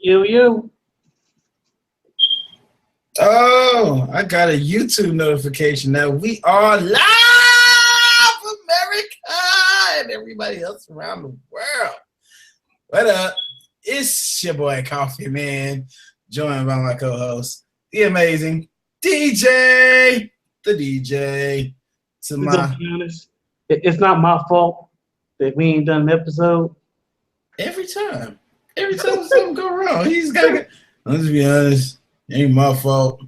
You. Oh, I got a YouTube notification that we are live, America, and everybody else around the world. What up? It's your boy Coffee Man, joined by my co-host, the amazing DJ, the DJ. To my Be honest, it's not my fault that we ain't done an episode. every time something go wrong, he's gotta. Let's be honest. Ain't my fault.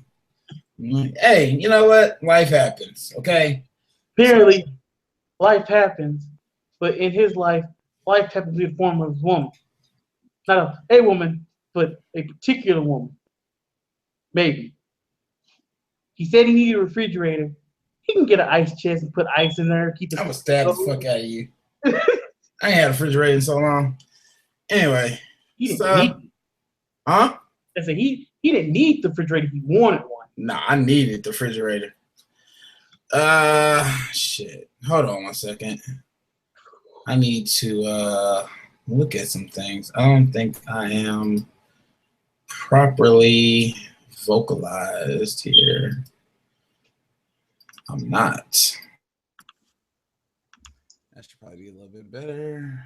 Hey, you know what? Life happens, okay? Apparently, life happens, but in his life happens to be the form of a woman. Not a woman, but a particular woman. Maybe. He said he needed a refrigerator. He can get an ice chest and put ice in there. Keep it. I'm gonna stab the fuck out of you. I ain't had a refrigerator in so long. Anyway. He didn't need it. Huh? I said he didn't need the refrigerator. He wanted one. Nah, I needed the refrigerator. Shit. Hold on 1 second. I need to look at some things. I don't think I am properly vocalized here. I'm not. That should probably be a little bit better.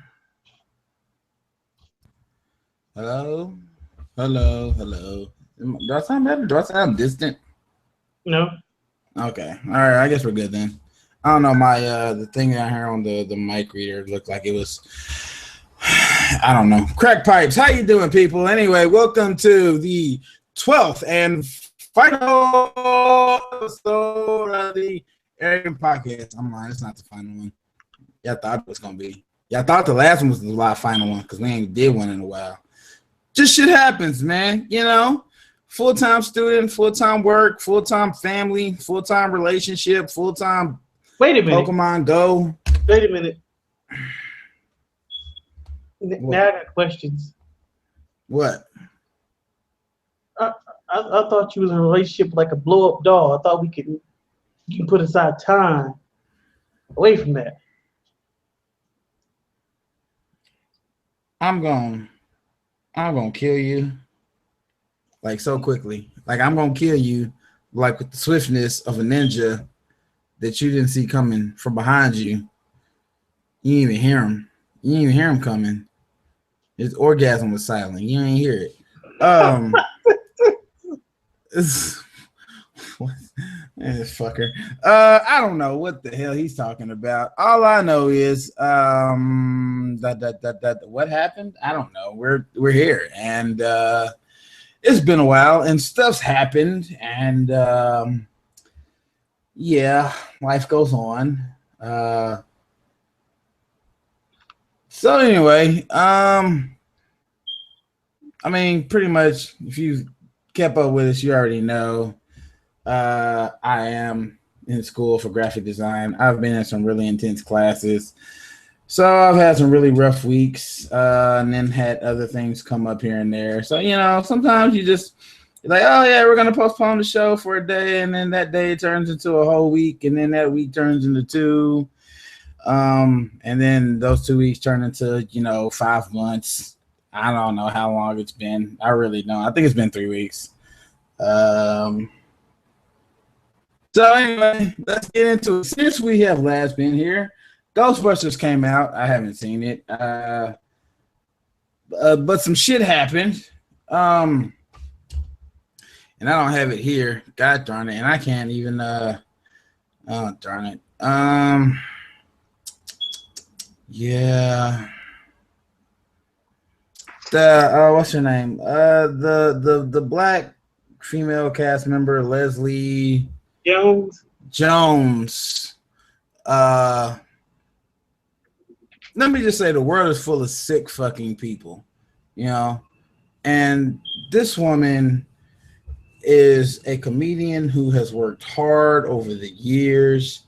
Hello? Do I sound better? Do I sound distant? No. Okay. All right. I guess we're good then. I don't know. My the thing down here on the mic reader looked like it was. I don't know. Crack pipes. How you doing, people? Anyway, welcome to the 12th and final episode of the Arrogant Podcast. I'm lying. It's not the final one. Y'all thought it was gonna be. Y'all thought the last one was the final one because we ain't did one in a while. Just shit happens, man. You know, full-time student, full-time work, full-time family, full-time relationship, full-time. Wait a minute. Pokemon Go. Wait a minute. Now I got questions. What? I thought you was in a relationship like a blow-up doll. I thought you can put aside time away from that. I'm gonna kill you like so quickly. Like I'm gonna kill you like with the swiftness of a ninja that you didn't see coming from behind you. You didn't even hear him. You didn't even hear him coming. His orgasm was silent. You didn't hear it. Fucker. I don't know what the hell he's talking about. All I know is what happened? I don't know. We're here and it's been a while and stuff's happened and yeah, life goes on. So anyway, I mean, pretty much if you kept up with us, you already know. I am in school for graphic design. I've been in some really intense classes. So I've had some really rough weeks and then had other things come up here and there. So, you know, sometimes you're like, oh, yeah, we're going to postpone the show for a day. And then that day turns into a whole week. And then that week turns into 2. And then those 2 weeks turn into, 5 months. I don't know how long it's been. I really don't. I think it's been 3 weeks. So anyway, let's get into it. Since we have last been here, Ghostbusters came out. I haven't seen it. But some shit happened. And I don't have it here. God darn it. And I can't even oh darn it. Yeah. The what's her name? The black female cast member, Leslie Jones. Let me just say the world is full of sick fucking people, and this woman is a comedian who has worked hard over the years,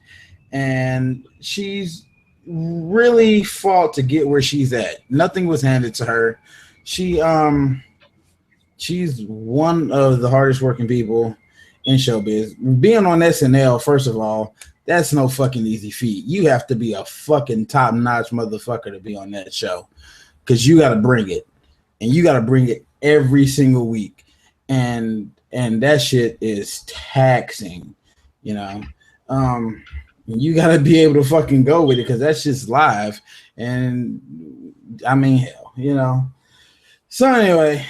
and she's really fought to get where she's at. Nothing was handed to her. She's one of the hardest working people in showbiz. Being on SNL, first of all, that's no fucking easy feat. You have to be a fucking top-notch motherfucker to be on that show because you got to bring it. and you got to bring it every single week, and that shit is taxing, you know. You got to be able to fucking go with it because that's just live, and I mean, hell, you know. So anyway,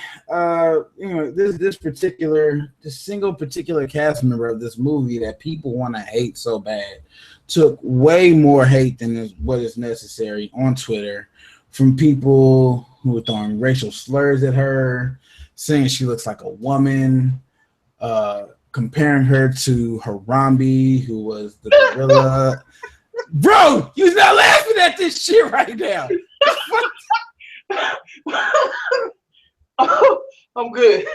this single particular cast member of this movie that people want to hate so bad took way more hate than what is necessary on Twitter from people who were throwing racial slurs at her, saying she looks like a woman, comparing her to Harambe, who was the gorilla. Bro, you're not laughing at this shit right now. I'm good.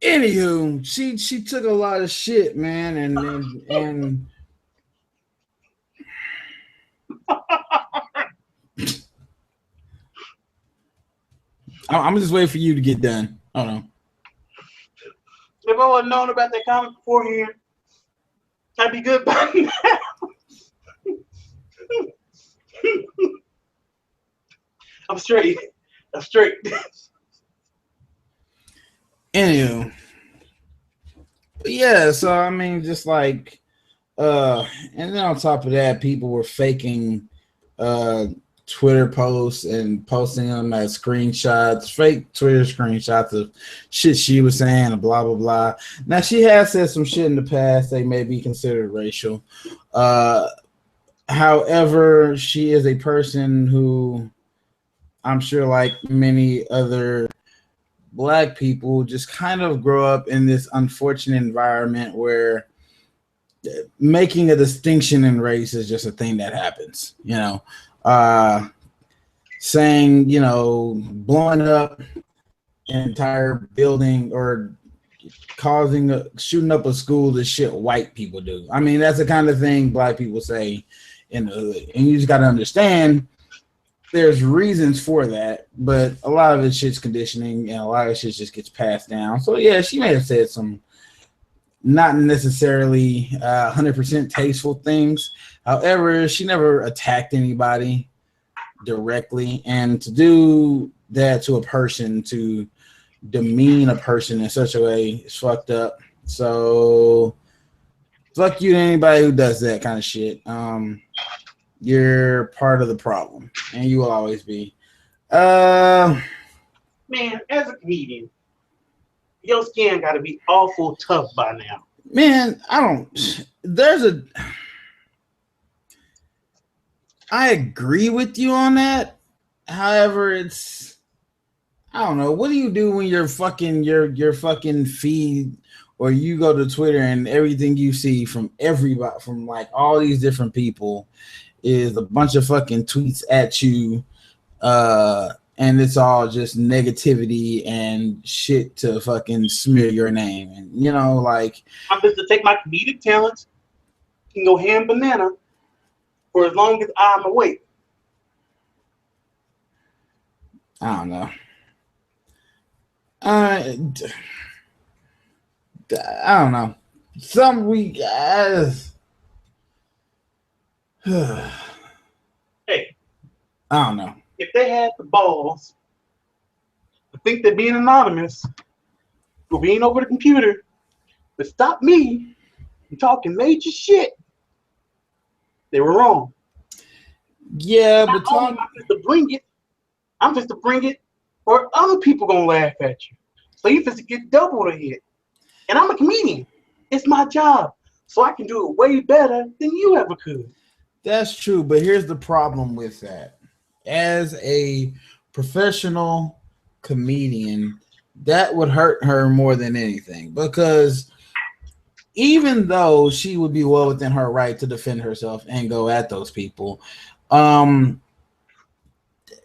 Anywho, she took a lot of shit, man, and I'm just waiting for you to get done. Hold on. If I would have known about that comic beforehand, I'd be good by now. I'm straight. Anywho, yeah. So I mean, just like, and then on top of that, people were faking Twitter posts and posting them as screenshots, fake Twitter screenshots of shit she was saying and blah blah blah. Now she has said some shit in the past they may be considered racial. However, she is a person who I'm sure, like many other Black people, just kind of grow up in this unfortunate environment where making a distinction in race is just a thing that happens, you know. Saying, you know, blowing up an entire building or shooting up a school is shit white people do. I mean, that's the kind of thing Black people say in the hood, and you just got to understand there's reasons for that, but a lot of it's shit's conditioning, and a lot of shit just gets passed down. So yeah, she may have said some not necessarily 100% tasteful things. However, she never attacked anybody directly, and to do that to a person, to demean a person in such a way, is fucked up. So fuck you to anybody who does that kind of shit. You're part of the problem, and you will always be. Man, as a comedian, your skin got to be awful tough by now. Man, I agree with you on that. However, I don't know. What do you do when your fucking feed, or you go to Twitter and everything you see from everybody, from like all these different people, is a bunch of fucking tweets at you, and it's all just negativity and shit to fucking smear your name. And you know, like, I'm just to take my comedic talents and go ham banana for as long as I'm awake. I don't know. I don't know. Some week, Hey, I don't know. if they had the balls to think that being anonymous or being over the computer would stop me from talking major shit, they were wrong. Yeah, Not but only am I just to bring it, I'm just to bring it, or other people gonna laugh at you. So you just get double the hit. And I'm a comedian. It's my job, so I can do it way better than you ever could. that's true. But here's the problem with that. As a professional comedian, that would hurt her more than anything, because even though she would be well within her right to defend herself and go at those people,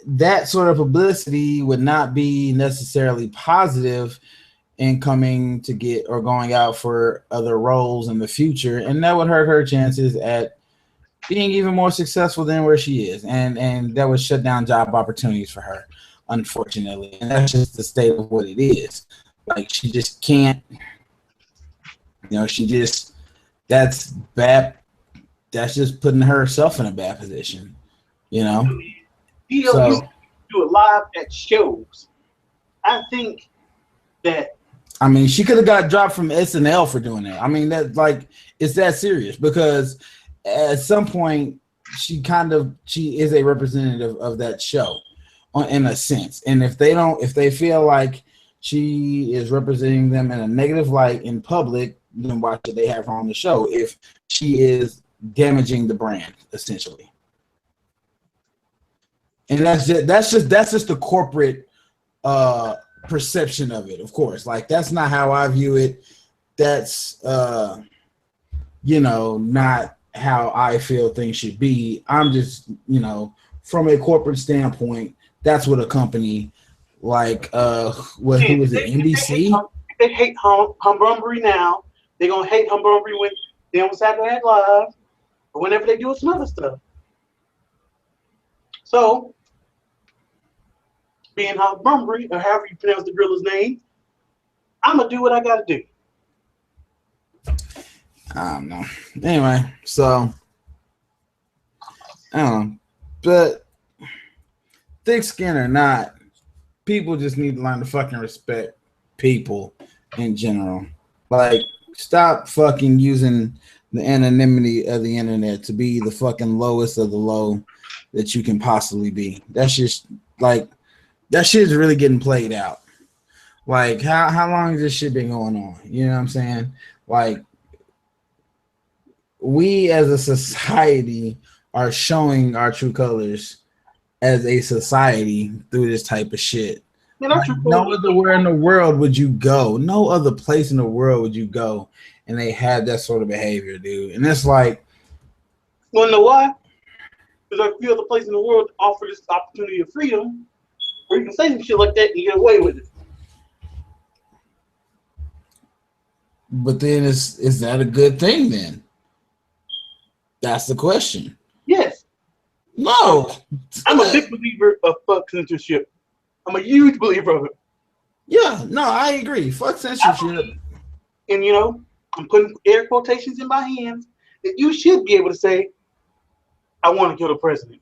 that sort of publicity would not be necessarily positive in coming to get or going out for other roles in the future, and that would hurt her chances at being even more successful than where she is, and that would shut down job opportunities for her, unfortunately. And that's just the state of what it is. Like, she just can't, you know, that's bad. That's just putting herself in a bad position, you know. DL used So to do it live at shows. I think that I mean, she could have got dropped from SNL for doing that. I mean, that like it's that serious because at some point she is a representative of that show in a sense. And if they feel like she is representing them in a negative light in public, then why should they have her on the show if she is damaging the brand essentially? And that's just the corporate perception of it, of course. Like that's not how I view it. That's not how I feel things should be. I'm just, from a corporate standpoint, that's what a company like who is it, NBC? If they hate Humbumbry now, they're gonna hate Humbumbry when they on Saturday Night Live or whenever they do some other stuff. So being Humbumbry, or however you pronounce the gorilla's name, I'm gonna do what I gotta do. I don't know. Anyway, so I don't know. But thick skin or not, people just need to learn to fucking respect people in general. Like, stop fucking using the anonymity of the internet to be the fucking lowest of the low that you can possibly be. That's just like that shit's really getting played out. Like, how long has this shit been going on? You know what I'm saying? Like, we as a society are showing our true colors as a society through this type of shit. Like, no other where in the world would you go. No other place in the world would you go and they had that sort of behavior, dude. And it's like, wanna know why? Because I feel the place in the world offer this opportunity of freedom where you can say some shit like that and get away with it. But then is that a good thing then? That's the question. Yes. No. I'm a big believer of fuck censorship. I'm a huge believer of it. Yeah, no, I agree. Fuck censorship. And I'm putting air quotations in my hands that you should be able to say, I want to kill the president.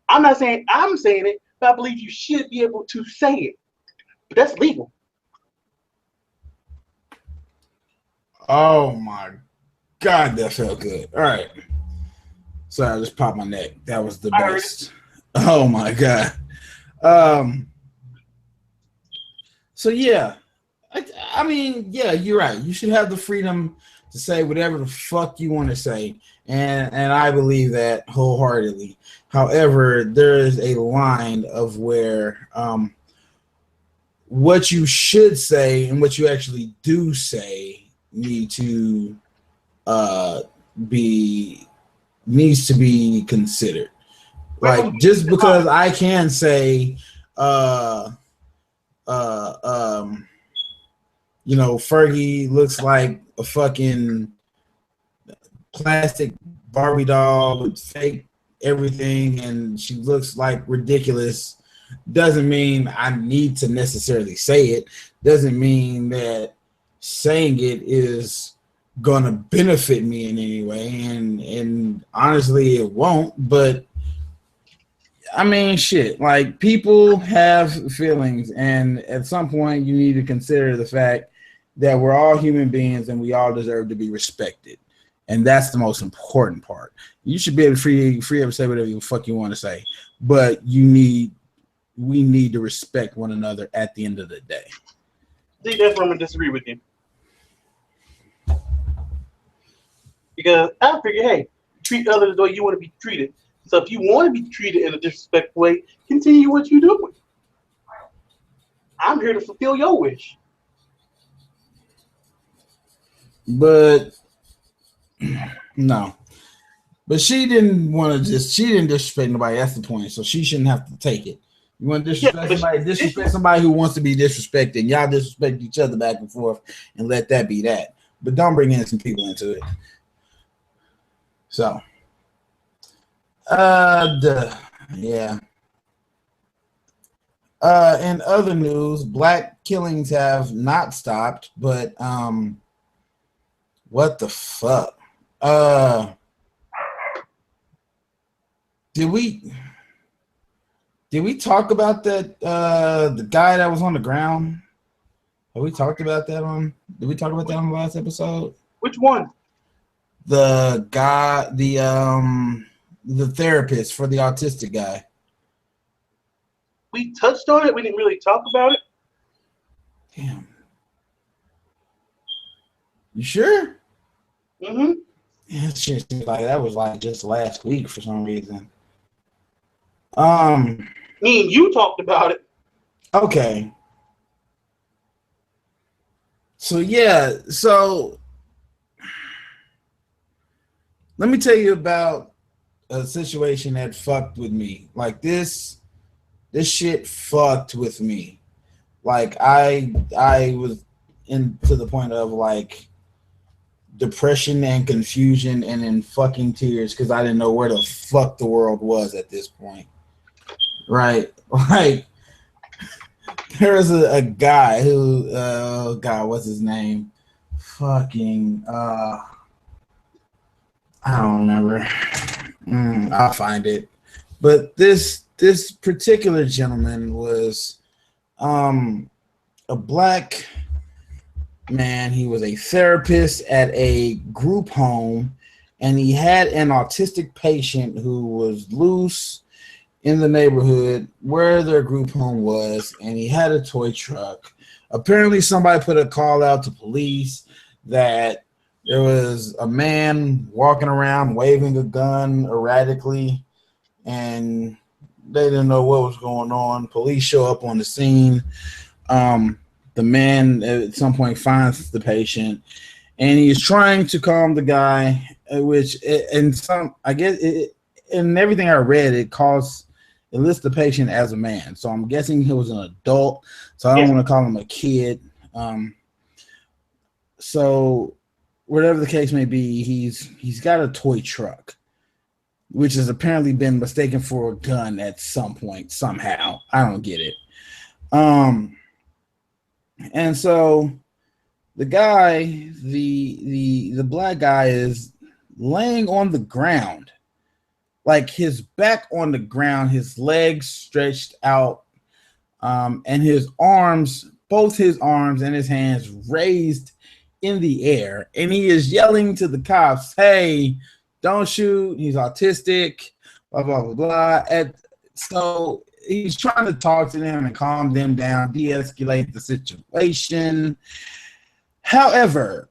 I'm not saying I'm saying it, but I believe you should be able to say it. But that's legal. Oh my God, that felt good. All right. Sorry, I just popped my neck. That was the best. Oh my God. So yeah. I mean, yeah, you're right. You should have the freedom to say whatever the fuck you want to say. And I believe that wholeheartedly. However, there is a line of where what you should say and what you actually do say needs to be considered. Like, just because I can say Fergie looks like a fucking plastic Barbie doll with fake everything and she looks like ridiculous, doesn't mean I need to necessarily say it. Doesn't mean that saying it is gonna benefit me in any way, and honestly it won't. But I mean, shit, like, people have feelings, and at some point you need to consider the fact that we're all human beings and we all deserve to be respected. And that's the most important part. You should be able to free to say whatever the fuck you want to say, but we need to respect one another at the end of the day. See, that's where I'm gonna disagree with you. Because I figure, hey, treat others the way you want to be treated. So if you want to be treated in a disrespectful way, continue what you're doing. I'm here to fulfill your wish. But no. But she didn't disrespect nobody. That's the point. So she shouldn't have to take it. You want to disrespect somebody? Disrespect somebody who wants to be disrespected. And y'all disrespect each other back and forth and let that be that. But don't bring innocent people into it. So, yeah. In other news, black killings have not stopped, but what the fuck? Did we talk about that the guy that was on the ground? Have we talked about that on? Did we talk about that on the last episode? Which one? The guy, the therapist for the autistic guy. We touched on it. We didn't really talk about it. Damn. You sure? Mm-hmm. Yeah, that shit seems like that was like just last week for some reason. Me and you talked about it. Okay. So yeah, so let me tell you about a situation that fucked with me. Like this shit fucked with me. Like I was in to the point of like depression and confusion and in fucking tears because I didn't know where the fuck the world was at this point. Right? Like there was a guy who God, what's his name? Fucking I don't remember. I'll find it. But this particular gentleman was a black man. He was a therapist at a group home, and he had an autistic patient who was loose in the neighborhood where their group home was, and he had a toy truck. Apparently, somebody put a call out to police that there was a man walking around waving a gun erratically, and they didn't know what was going on. Police show up on the scene. The man at some point finds the patient, and he's trying to calm the guy, which in some, I guess, in everything I read, it lists the patient as a man. So I'm guessing he was an adult. So I don't want to call him a kid. So whatever the case may be, he's got a toy truck, which has apparently been mistaken for a gun at some point, somehow. I don't get it. And so the guy, the black guy is laying on the ground, like his back on the ground, his legs stretched out, and his arms, both his arms and his hands raised in the air. And he is yelling to the cops, "Hey, don't shoot. He's autistic, blah, blah, blah, blah." And so he's trying to talk to them and calm them down, de-escalate the situation. However,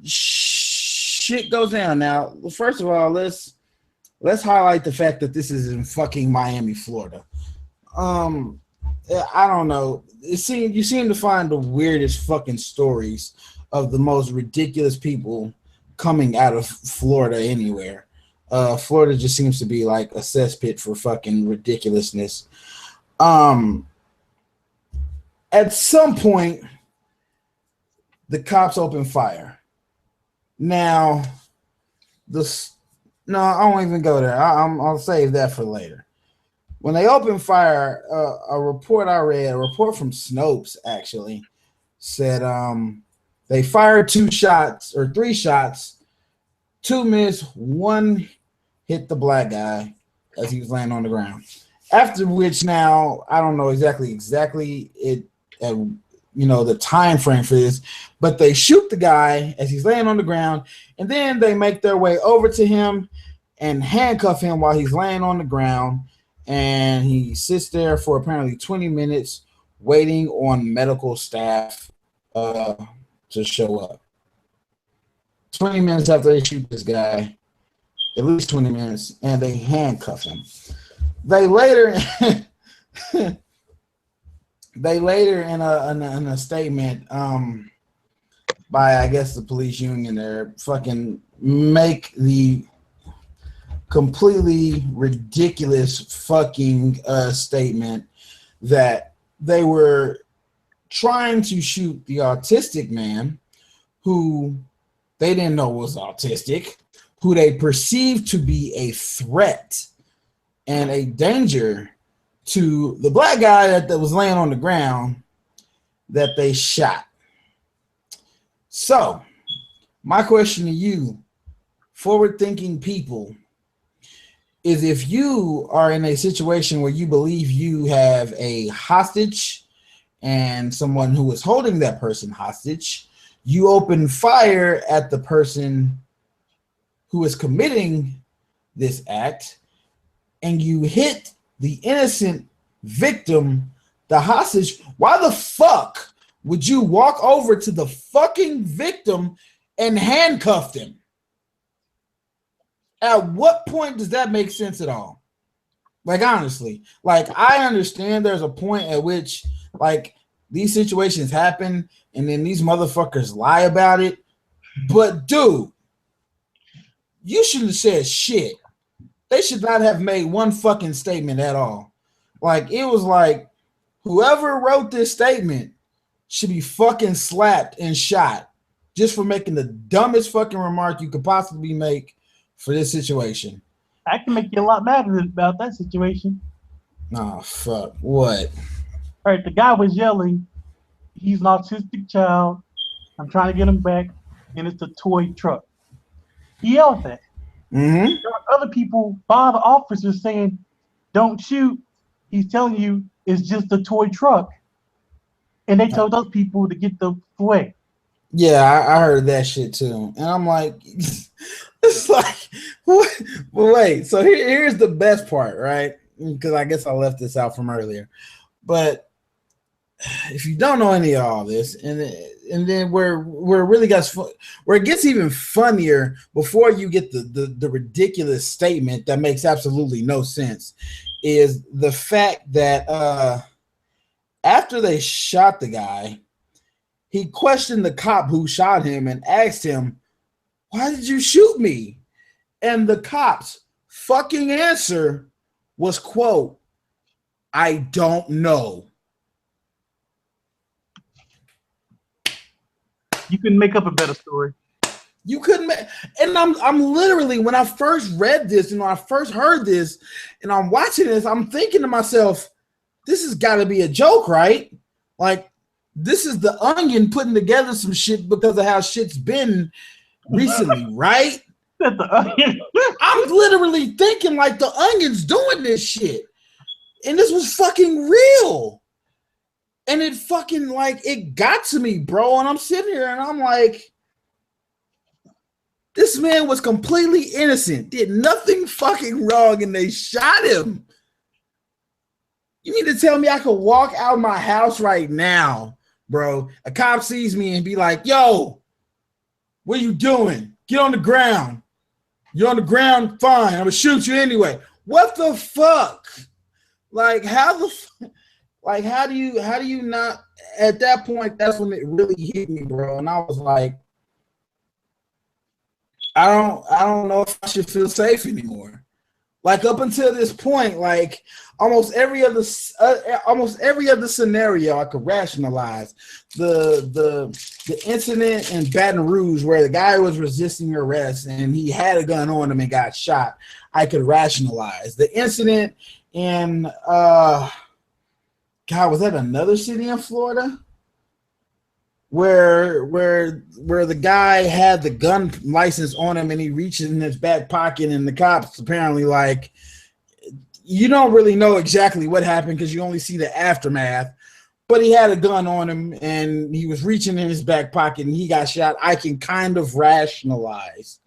shit goes down. Now, first of all, let's highlight the fact that this is in fucking Miami, Florida. I don't know. You seem to find the weirdest fucking stories of the most ridiculous people coming out of Florida anywhere. Florida just seems to be like a cesspit for fucking ridiculousness. At some point, the cops open fire. Now, no, I won't even go there. I'll save that for later. When they opened fire, a report I read, a report from Snopes actually, said they fired 2 shots or 3 shots, 2 missed, 1 hit the black guy as he was laying on the ground. After which, now I don't know exactly it, the time frame for this, but they shoot the guy as he's laying on the ground, and then they make their way over to him and handcuff him while he's laying on the ground. And he sits there for apparently 20 minutes waiting on medical staff to show up. 20 minutes after they shoot this guy, at least 20 minutes, and they handcuff him. They later in a statement by, I guess, the police union there, fucking make the completely ridiculous fucking statement that they were trying to shoot the autistic man who they didn't know was autistic, who they perceived to be a threat and a danger to the black guy that was laying on the ground that they shot. So, my question to you, forward-thinking people, is if you are in a situation where you believe you have a hostage and someone who is holding that person hostage, you open fire at the person who is committing this act, and you hit the innocent victim, the hostage. Why the fuck would you walk over to the fucking victim and handcuff them? At what point does that make sense at all? Like, honestly, like, I understand there's a point at which, like, these situations happen and then these motherfuckers lie about it. But, dude, you shouldn't have said shit. They should not have made one fucking statement at all. Like, it was like, whoever wrote this statement should be fucking slapped and shot just for making the dumbest fucking remark you could possibly make for this situation. I can make you a lot madder about that situation. Oh, fuck. What? All right, the guy was yelling, he's an autistic child. I'm trying to get him back, and it's a toy truck. He yelled that. Mm-hmm. There are other people by the officers saying, don't shoot. He's telling you it's just a toy truck. And they told those people to get the away. Yeah, I heard that shit too. And I'm like, it's like, what? But wait, so here's the best part, right? Because I guess I left this out from earlier. But if you don't know any of all this, and then where it really gets where it gets even funnier before you get the ridiculous statement that makes absolutely no sense, is the fact that after they shot the guy, he questioned the cop who shot him and asked him, "Why did you shoot me?" And the cop's fucking answer was, quote, "I don't know." You couldn't make up a better story. You couldn't make, and I'm literally, when I first read this and when I first heard this and I'm watching this, I'm thinking to myself, this has got to be a joke, right? Like, this is the Onion putting together some shit because of how shit's been recently, right? The Onion. I'm literally thinking like the Onion's doing this shit, and this was fucking real. And it fucking, like, it got to me, bro. And I'm sitting here and I'm like, this man was completely innocent, did nothing fucking wrong, and they shot him. You mean to tell me I could walk out my house right now, bro? A cop sees me and be like, "Yo, what are you doing? Get on the ground. You're on the ground? Fine. I'm gonna shoot you anyway." What the fuck? Like, how do you not, at that point, that's when it really hit me, bro. And I was like, I don't know if I should feel safe anymore. Like, up until this point, like, almost every other scenario I could rationalize. The incident in Baton Rouge where the guy was resisting arrest and he had a gun on him and got shot, I could rationalize. The incident in God, was that another city in Florida? Where the guy had the gun license on him and he reached in his back pocket, and the cops apparently, like, you don't really know exactly what happened because you only see the aftermath, but he had a gun on him and he was reaching in his back pocket and he got shot. I can kind of rationalize.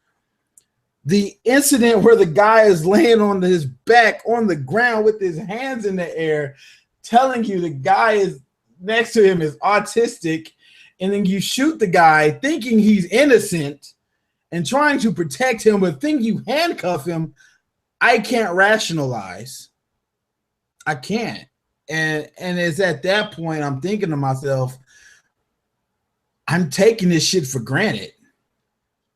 The incident where the guy is laying on his back on the ground with his hands in the air, telling you the guy is next to him is autistic, and then you shoot the guy thinking he's innocent and trying to protect him, but think you handcuff him, I can't rationalize. I can't. And it's at that point I'm thinking to myself, I'm taking this shit for granted.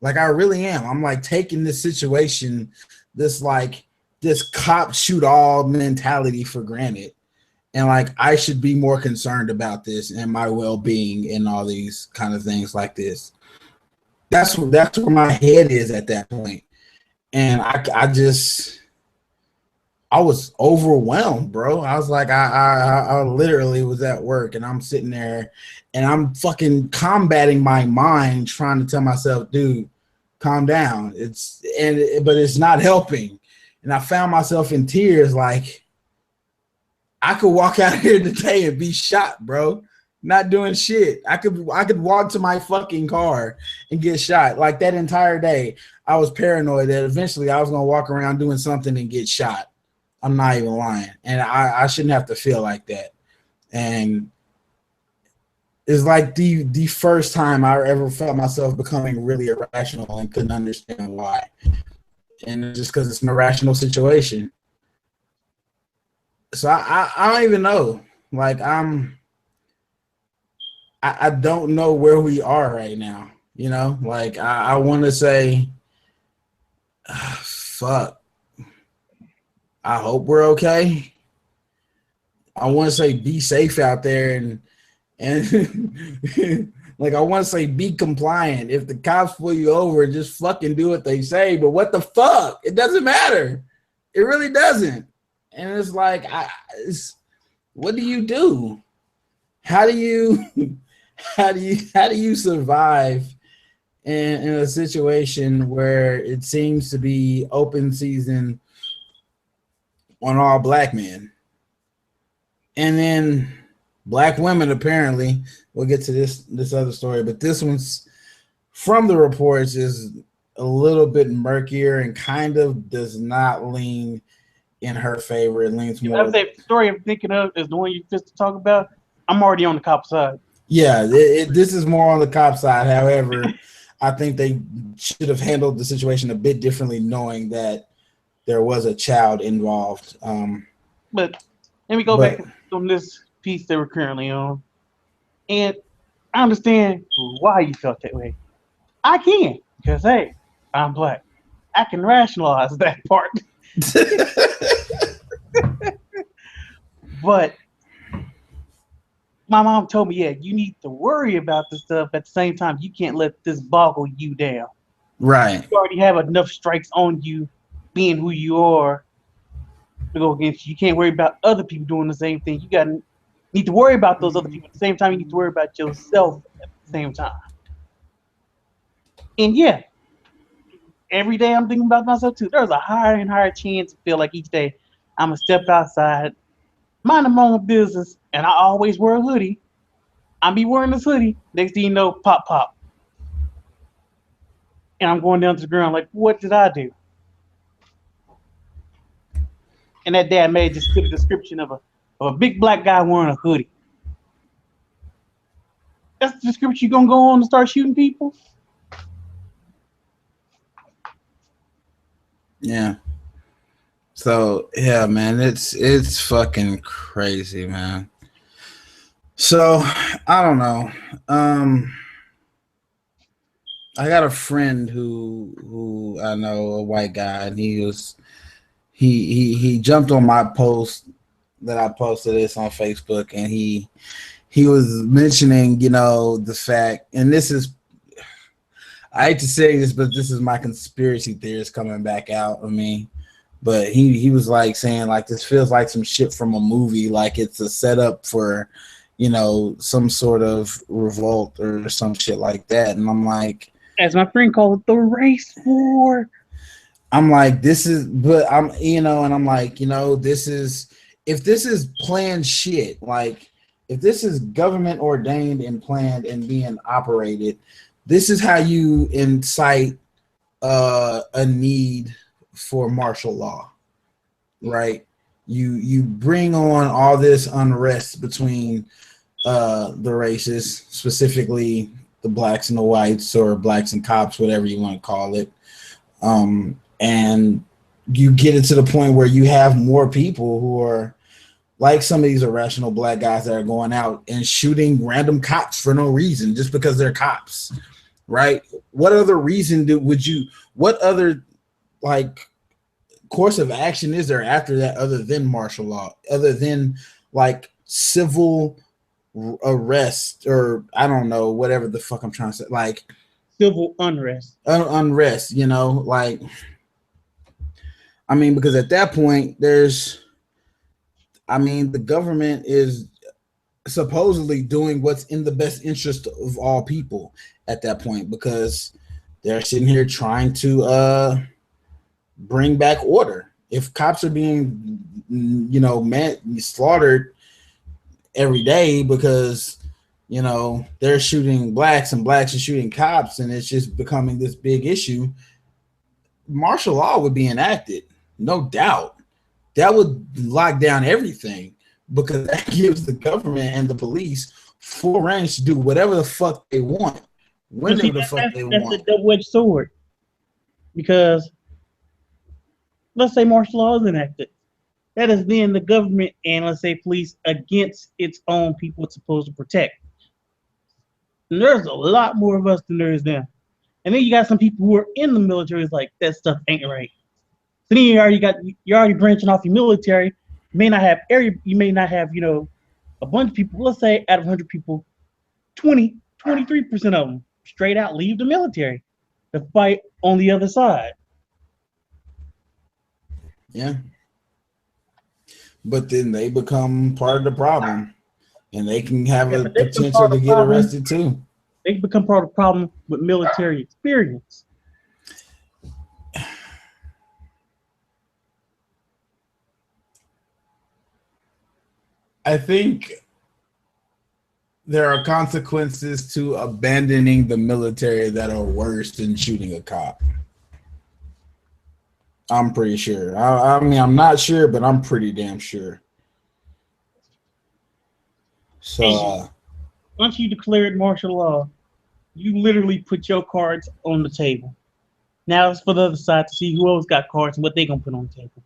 Like, I really am. I'm like taking this situation, this cop shoot all mentality for granted. And like, I should be more concerned about this and my well-being and all these kind of things like this. That's where my head is at that point. And I was overwhelmed, bro. I was like, I literally was at work and I'm sitting there and I'm fucking combating my mind, trying to tell myself, dude, calm down. But it's not helping. and I found myself in tears. Like, I could walk out here today and be shot, bro. Not doing shit. I could walk to my fucking car and get shot. Like, that entire day, I was paranoid that eventually I was gonna walk around doing something and get shot. I'm not even lying, and I shouldn't have to feel like that. And it's like the first time I ever felt myself becoming really irrational and couldn't understand why. And it's just because it's an irrational situation. So I don't even know. Like, I don't know where we are right now. You know, like I want to say, fuck. I hope we're okay. I want to say be safe out there and like, I want to say be compliant. If the cops pull you over, just fucking do what they say. But what the fuck? It doesn't matter. It really doesn't. And it's like, what do you do? How do you how do you survive in a situation where it seems to be open season on all black men? And then black women, apparently, we'll get to this other story, but this one's from the reports is a little bit murkier and kind of does not lean in her favor. It leans more. I say the story I'm thinking of is the one you just talk about. I'm already on the cop side. Yeah, this is more on the cop side. However, I think they should have handled the situation a bit differently, knowing that there was a child involved. But let me go back on this piece that we're currently on. And I understand why you felt that way. I can, because, hey, I'm black. I can rationalize that part. But my mom told me, yeah, you need to worry about this stuff. At the same time, you can't let this boggle you down. Right. You already have enough strikes on you being who you are to go against you. You can't worry about other people doing the same thing. You need to worry about those other people. At the same time, you need to worry about yourself at the same time. And yeah, every day I'm thinking about myself too. There's a higher and higher chance to feel like each day I'm going to step outside, mind my own business, and I always wear a hoodie. I'll be wearing this hoodie. Next thing you know, pop, pop. And I'm going down to the ground like, what did I do? And that dad made just put a description of a big black guy wearing a hoodie. That's the description you're going to go on and start shooting people? Yeah. So yeah, man, it's fucking crazy, man. So I don't know. I got a friend who I know, a white guy, and he jumped on my post that I posted this on Facebook, and he was mentioning, you know, the fact, and this is, I hate to say this, but this is my conspiracy theorist coming back out of me. But he was like saying, like, this feels like some shit from a movie, like it's a setup for, you know, some sort of revolt or some shit like that. And I'm like, as my friend called it, the race war. I'm like, this is, but I'm, you know, and I'm like, you know, this is, if this is planned shit, like if this is government ordained and planned and being operated, this is how you incite a need for martial law, right? You bring on all this unrest between the races, specifically the blacks and the whites, or blacks and cops, whatever you want to call it, and you get it to the point where you have more people who are like some of these irrational black guys that are going out and shooting random cops for no reason, just because they're cops, right? What other reason what other like course of action is there after that, other than martial law, other than like civil arrest, or I don't know, whatever the fuck I'm trying to say, like civil unrest. Unrest, you know, like, I mean, because at that point the government is supposedly doing what's in the best interest of all people at that point, because they're sitting here trying to bring back order, If cops are being, slaughtered every day because they're shooting blacks and blacks are shooting cops, and it's just becoming this big issue, martial law would be enacted, no doubt. That would lock down everything because that gives the government and the police full range to do whatever the fuck they want, But see, whenever the fuck they that's a want. double-edged sword because let's say martial law is enacted. That is then the government and let's say police against its own people it's supposed to protect. And there's a lot more of us than there is them. And then you got some people who are in the military is like that stuff ain't right. So then you're already branching off your military. You may not have, a bunch of people, let's say out of 100 people, 23% of them straight out leave the military to fight on the other side. Yeah. But then they become part of the problem, and they can have a potential to get arrested too. They become part of the problem with military experience. I think there are consequences to abandoning the military that are worse than shooting a cop. I'm pretty sure. I mean, I'm not sure, but I'm pretty damn sure. So, once you declared martial law, you literally put your cards on the table. Now it's for the other side to see who else got cards and what they're going to put on the table.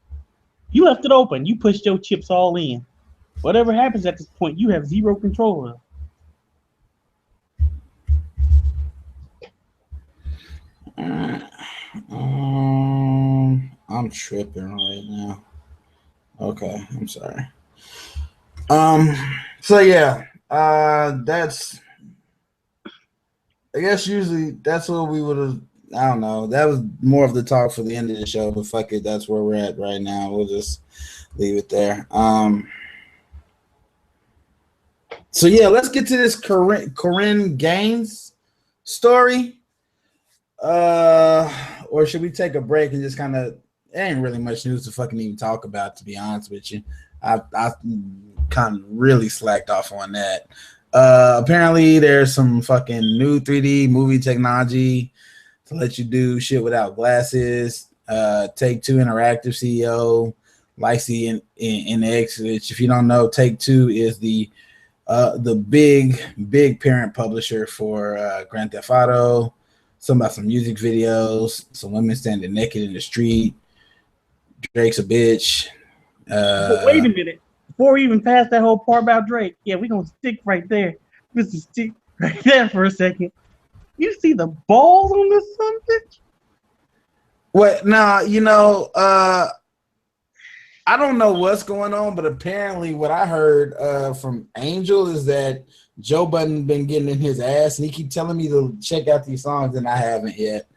You left it open. You pushed your chips all in. Whatever happens at this point, you have zero control of. I'm tripping right now. Okay, I'm sorry. So yeah, that's, I guess usually that's what we would have. I don't know. That was more of the talk for the end of the show, but fuck it, that's where we're at right now. We'll just leave it there. So yeah, let's get to this Corinne Gaines story. Or should we take a break and just kind of? There ain't really much news to fucking even talk about, to be honest with you. I kind of really slacked off on that. Apparently there's some fucking new 3D movie technology to let you do shit without glasses. Take-Two Interactive CEO Lacey NX, which if you don't know, Take-Two is the big parent publisher for Grand Theft Auto. Some about some music videos, some women standing naked in the street. Drake's a bitch. But wait a minute. Before we even pass that whole part about Drake, yeah, we're going to stick right there. Just stick right there for a second. You see the balls on this son bitch? What? Nah, I don't know what's going on, but apparently what I heard from Angel is that Joe Budden been getting in his ass, and he keep telling me to check out these songs, and I haven't yet.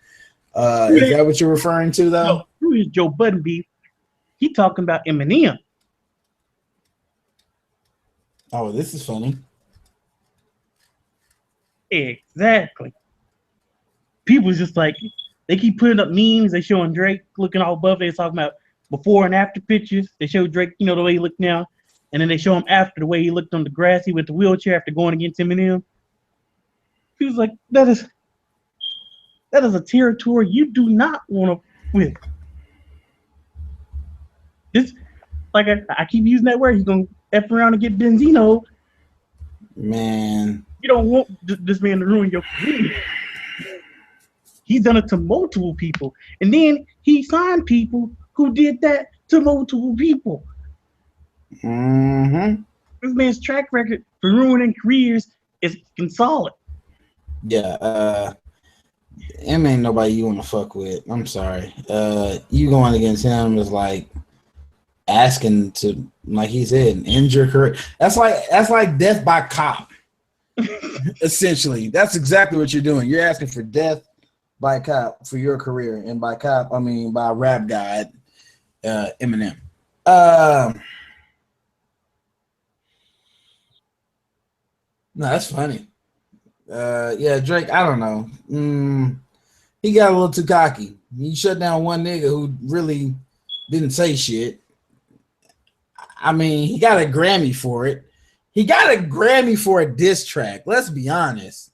Is that what you're referring to, though? No, who is Joe Budden beef? He talking about Eminem. Oh, this is funny. Exactly. People just like, they keep putting up memes. They showing Drake looking all buff. They talking about before and after pictures. They show Drake, the way he looked now. And then they show him after the way he looked on the grassy with the wheelchair after going against Eminem. He was like, that is a territory you do not want to win. This, like I keep using that word, he's going to F around and get Benzino. Man. You don't want this man to ruin your career. He's done it to multiple people. And then he signed people who did that to multiple people. Mm-hmm. This man's track record for ruining careers is solid. Yeah, him ain't nobody you want to fuck with. I'm sorry. You going against him is like asking to, like he said, end your career. That's like death by cop. Essentially, that's exactly what you're doing. You're asking for death by cop for your career, and by cop I mean by rap god Eminem. No, that's funny. Yeah, Drake, I don't know. He got a little too cocky. He shut down one nigga who really Didn't say shit. I mean, he got a Grammy for it. He got a Grammy for a diss track. Let's be honest.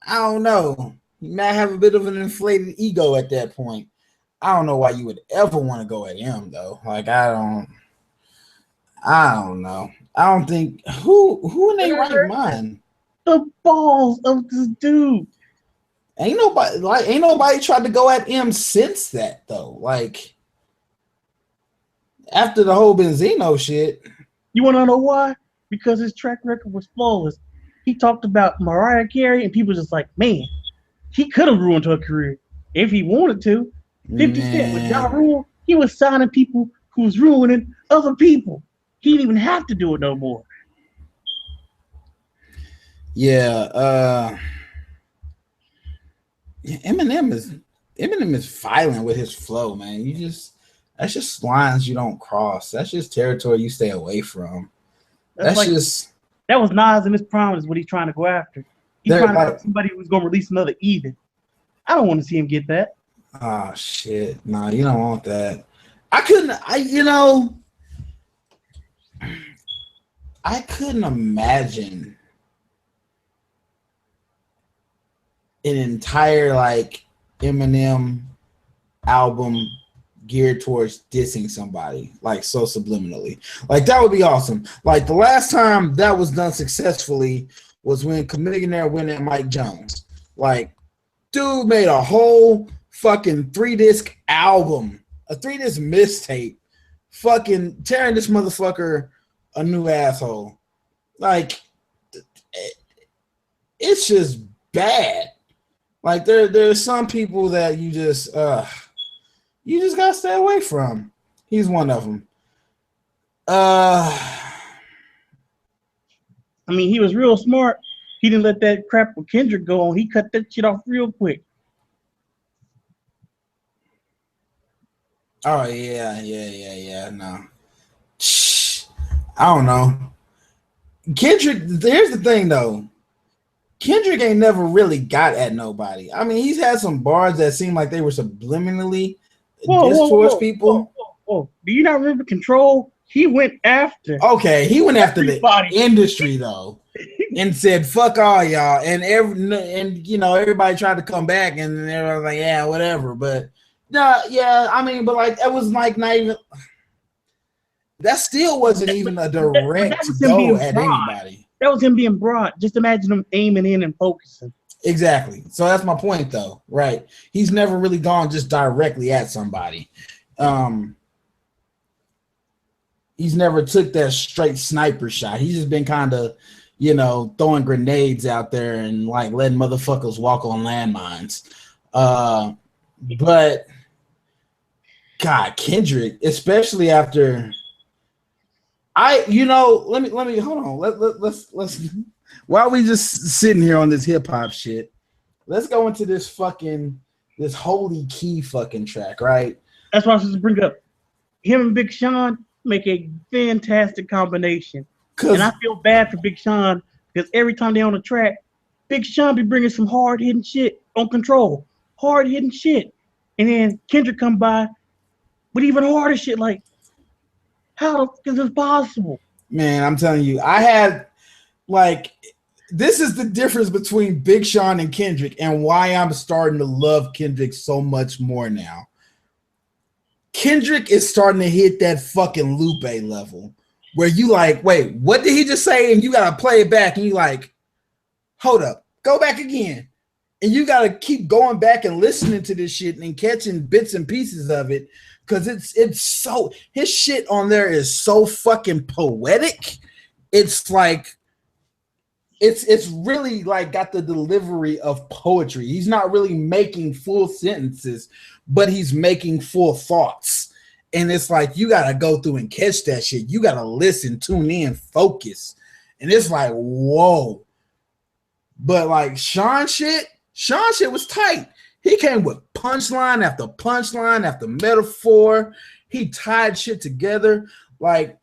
I don't know. He might have a bit of an inflated ego at that point. I don't know why you would ever want to go at him though. Like I don't know. I don't think who in their right mind. The balls of this dude. Ain't nobody tried to go at him since that though. Like after the whole Benzino shit. You want to know why? Because his track record was flawless. He talked about Mariah Carey, and people just like, man, he could have ruined her career if he wanted to. 50 Cent with Ja Rule, he was signing people who was ruining other people. He didn't even have to do it no more. Yeah, Eminem is violent with his flow, man. That's just lines you don't cross. That's just territory you stay away from. That was Nas in his prime is what he's trying to go after. He's trying to get somebody who's gonna release another Even. I don't want to see him get that. Oh shit. Nah, you don't want that. I couldn't imagine an entire like Eminem album geared towards dissing somebody like so subliminally. Like that would be awesome. Like the last time that was done successfully was when Chamillionaire went at Mike Jones. Like dude made a whole fucking 3-disc album, a 3-disc mixtape, fucking tearing this motherfucker a new asshole. Like it's just bad. Like there's some people that you just gotta stay away from. He's one of them. I mean, he was real smart. He didn't let that crap with Kendrick go on. He cut that shit off real quick. Oh yeah. No, I don't know. Kendrick. Here's the thing, though. Kendrick ain't never really got at nobody. I mean, he's had some bars that seemed like they were subliminally towards people. Whoa. Do you not remember Control? He went after. Okay, he went after the industry though, and said "fuck all y'all," and everybody tried to come back, and they were like, "Yeah, whatever." But yeah, I mean, but like it was like not even. That still wasn't even a direct go at anybody. That was him being broad. Just imagine him aiming in and focusing. Exactly. So that's my point, though. Right? He's never really gone just directly at somebody. He's never took that straight sniper shot. He's just been kind of, throwing grenades out there and like letting motherfuckers walk on landmines. But God, Kendrick, especially after. Let me hold on. Let's while we just sitting here on this hip hop shit, let's go into this Holy Key fucking track, right? That's what I was supposed to bring up. Him and Big Sean make a fantastic combination. And I feel bad for Big Sean because every time they're on the track, Big Sean be bringing some hard hitting shit on Control. Hard hitting shit. And then Kendrick come by with even harder shit like, how the fuck is this possible? Man, I'm telling you, this is the difference between Big Sean and Kendrick and why I'm starting to love Kendrick so much more now. Kendrick is starting to hit that fucking Lupe level where you like, wait, what did he just say? And you got to play it back and you like, hold up, go back again. And you got to keep going back and listening to this shit and catching bits and pieces of it. Because it's so his shit on there is so fucking poetic. It's like it's really like got the delivery of poetry. He's not really making full sentences, but he's making full thoughts. And it's like you gotta go through and catch that shit. You gotta listen, tune in, focus. And it's like, whoa. But like Sean shit was tight. He came with punchline after punchline after metaphor. He tied shit together. Like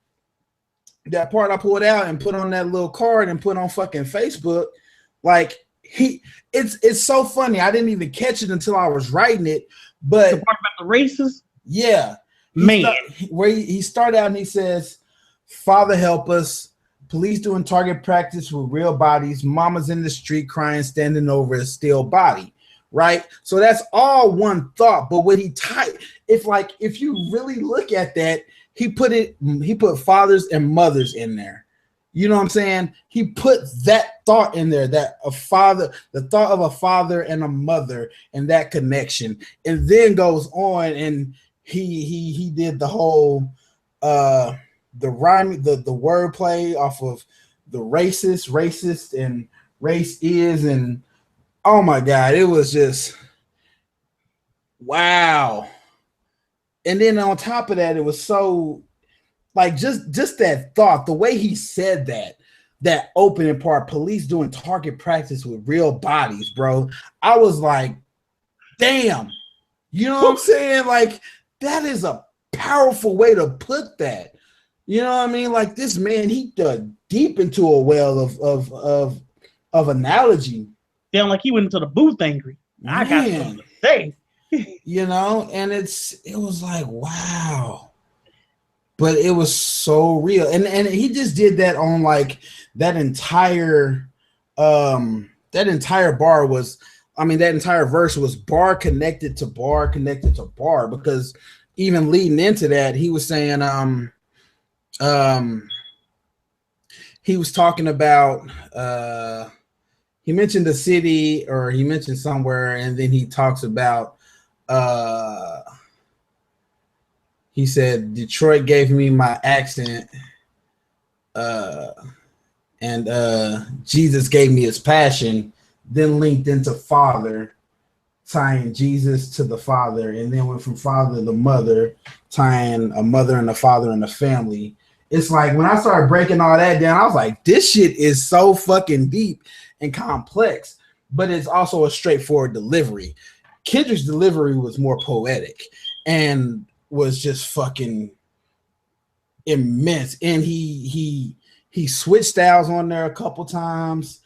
that part I pulled out and put on that little card and put on fucking Facebook. Like it's so funny. I didn't even catch it until I was writing it. But the part about the races? Yeah. Man. He started out and he says, "Father, help us. Police doing target practice with real bodies. Mama's in the street crying, standing over a still body." Right. So that's all one thought. But when he if you really look at that, he put fathers and mothers in there. You know what I'm saying? He put that thought in there, that a father, the thought of a father and a mother and that connection, and then goes on and he did the whole the rhyme, the wordplay off of the racist and race is, and oh my God, it was just wow. And then on top of that, it was so like just that thought, the way he said that opening part, police doing target practice with real bodies, bro. I was like, damn, you know what I'm saying? Like, that is a powerful way to put that. You know what I mean? Like, this man, he dug deep into a well of analogy. Sound like he went into the booth angry. Man. I got something to say. You know, and it was like, wow. But it was so real. And he just did that on like that entire bar was, I mean, that entire verse was bar connected to bar connected to bar, because even leading into that, he was saying he was talking about he mentioned the city, or he mentioned somewhere, and then he talks about he said Detroit gave me my accent, and Jesus gave me his passion, then linked into father, tying Jesus to the father, and then went from father to the mother, tying a mother and a father and a family. It's like when I started breaking all that down, I was like, this shit is so fucking deep and complex, but it's also a straightforward delivery. Kendrick's delivery was more poetic and was just fucking immense. And he switched styles on there a couple times,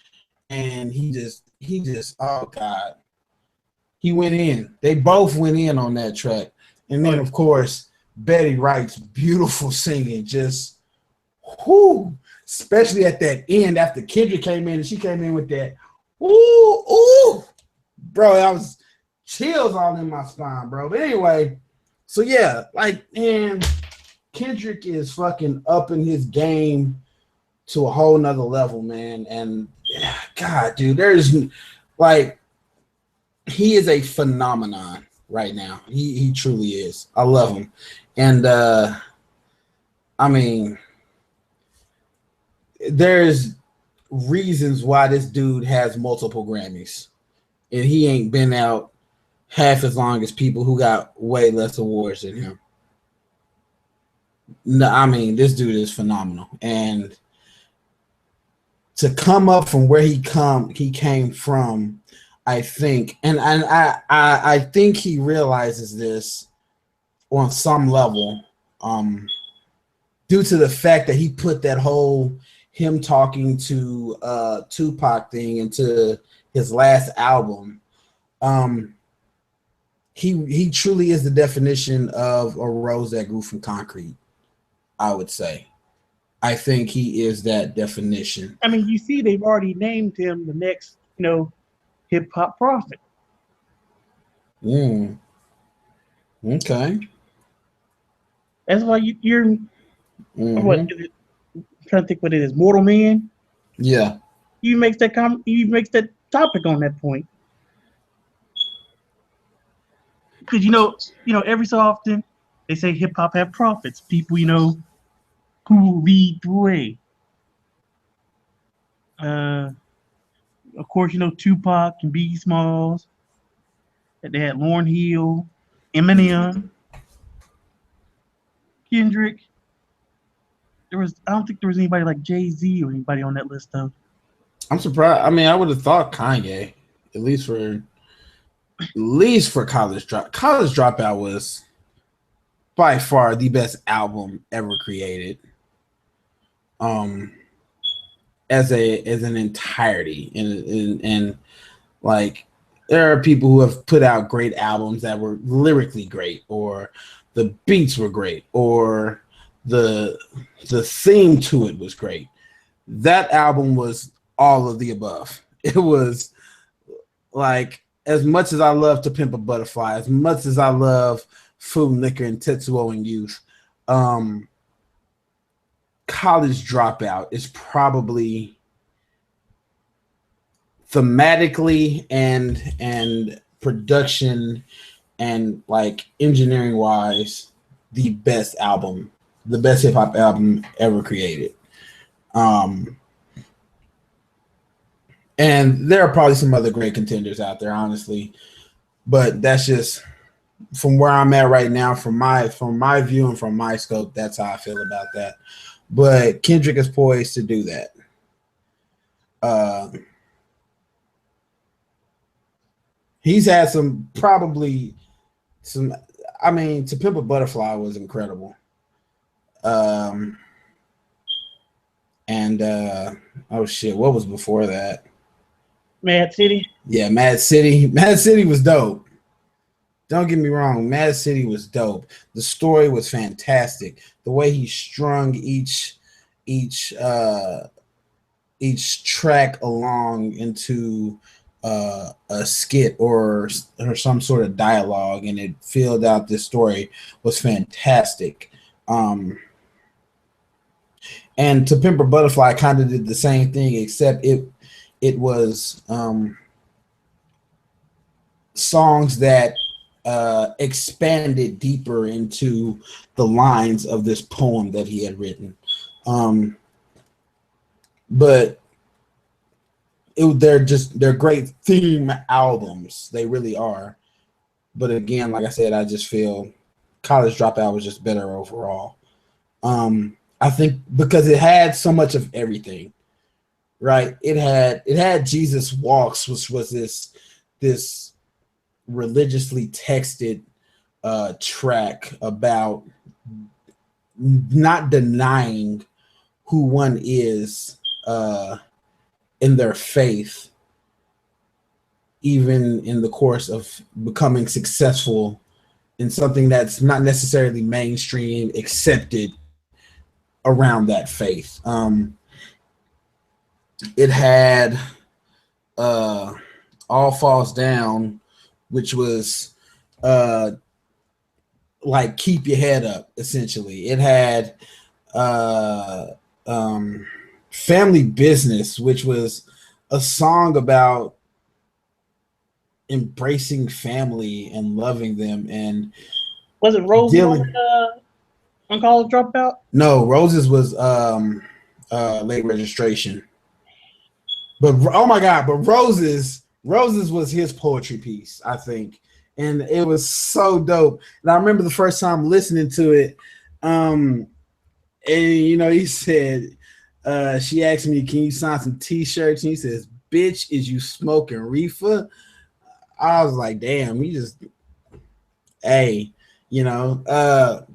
and he just oh God, he went in. They both went in on that track. And then of course Betty Wright's beautiful singing, just whoo, especially at that end after Kendrick came in, and she came in with that ooh, bro, I was chills all in my spine, bro. But anyway, so yeah, like, and Kendrick is fucking upping his game to a whole nother level, man. And God, dude, there's like, he is a phenomenon right now. He truly is. I love him. And I mean, there's reasons why this dude has multiple Grammys, and he ain't been out half as long as people who got way less awards than him. No, I mean, this dude is phenomenal. And to come up from where he came from, I think, and I think he realizes this on some level, due to the fact that he put that whole him talking to Tupac thing into his last album. He truly is the definition of a rose that grew from concrete, I would say. I think he is that definition. I mean, you see, they've already named him the next, hip hop prophet. Okay. That's why you're what is it? I'm trying to think what it is. Mortal Man. Yeah. He makes that topic on that point. Because every so often they say hip hop have prophets, people who lead the way. Of course, Tupac and Biggie Smalls. They had Lauryn Hill, Eminem, Kendrick. I don't think there was anybody like Jay-Z or anybody on that list though. I'm surprised. I mean, I would have thought Kanye, at least for College Dropout. College Dropout was by far the best album ever created. As an entirety, and like, there are people who have put out great albums that were lyrically great, or the beats were great, or the theme to it was great. That album was all of the above. It was like, as much as I love To Pimp a Butterfly, as much as I love Food, Liquor, and Tetsuo and Youth, College Dropout is probably thematically and production and like engineering wise the best album, the best hip hop album ever created. And there are probably some other great contenders out there, honestly, but that's just from where I'm at right now, from my view and from my scope. That's how I feel about that. But Kendrick is poised to do that. He's had some, probably some. I mean, To Pimp a Butterfly was incredible. And oh shit, what was before that? Mad City. Yeah, Mad City. Mad City was dope. Don't get me wrong, Mad City was dope. The story was fantastic. The way he strung each track along into a skit or some sort of dialogue, and it filled out this story, was fantastic. And To Pimp a Butterfly kind of did the same thing, except it was songs that expanded deeper into the lines of this poem that he had written. But they're great theme albums. They really are. But again, like I said, I just feel College Dropout was just better overall. I think because it had so much of everything, right? It had Jesus Walks, which was this religiously texted track about not denying who one is in their faith, even in the course of becoming successful in something that's not necessarily mainstream accepted around that faith. It had All Falls Down, which was like keep your head up, essentially. It had Family Business, which was a song about embracing family and loving them. And was it Roses on College Dropout? No, Roses was Late Registration. But oh my god, but Roses was his poetry piece, I think. And it was so dope. And I remember the first time listening to it, and you know, he said, she asked me, can you sign some t-shirts? And he says, bitch, is you smoking reefer? I was like, damn, he just, hey, you know.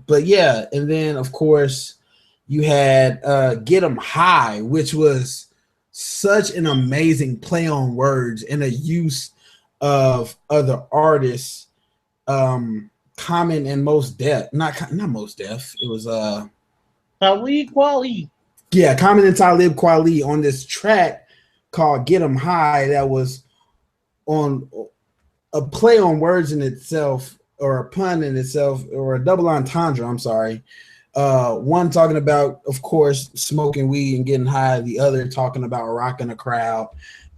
But yeah, and then of course you had Get 'Em High, which was such an amazing play on words and a use of other artists. Common and Most Def, not Most Def. It was Talib Kweli. Yeah, Common and Talib Kweli on this track called Get 'Em High, that was on a play on words in itself, or a pun in itself, or a double entendre, I'm sorry. One talking about, of course, smoking weed and getting high, the other talking about rocking a crowd,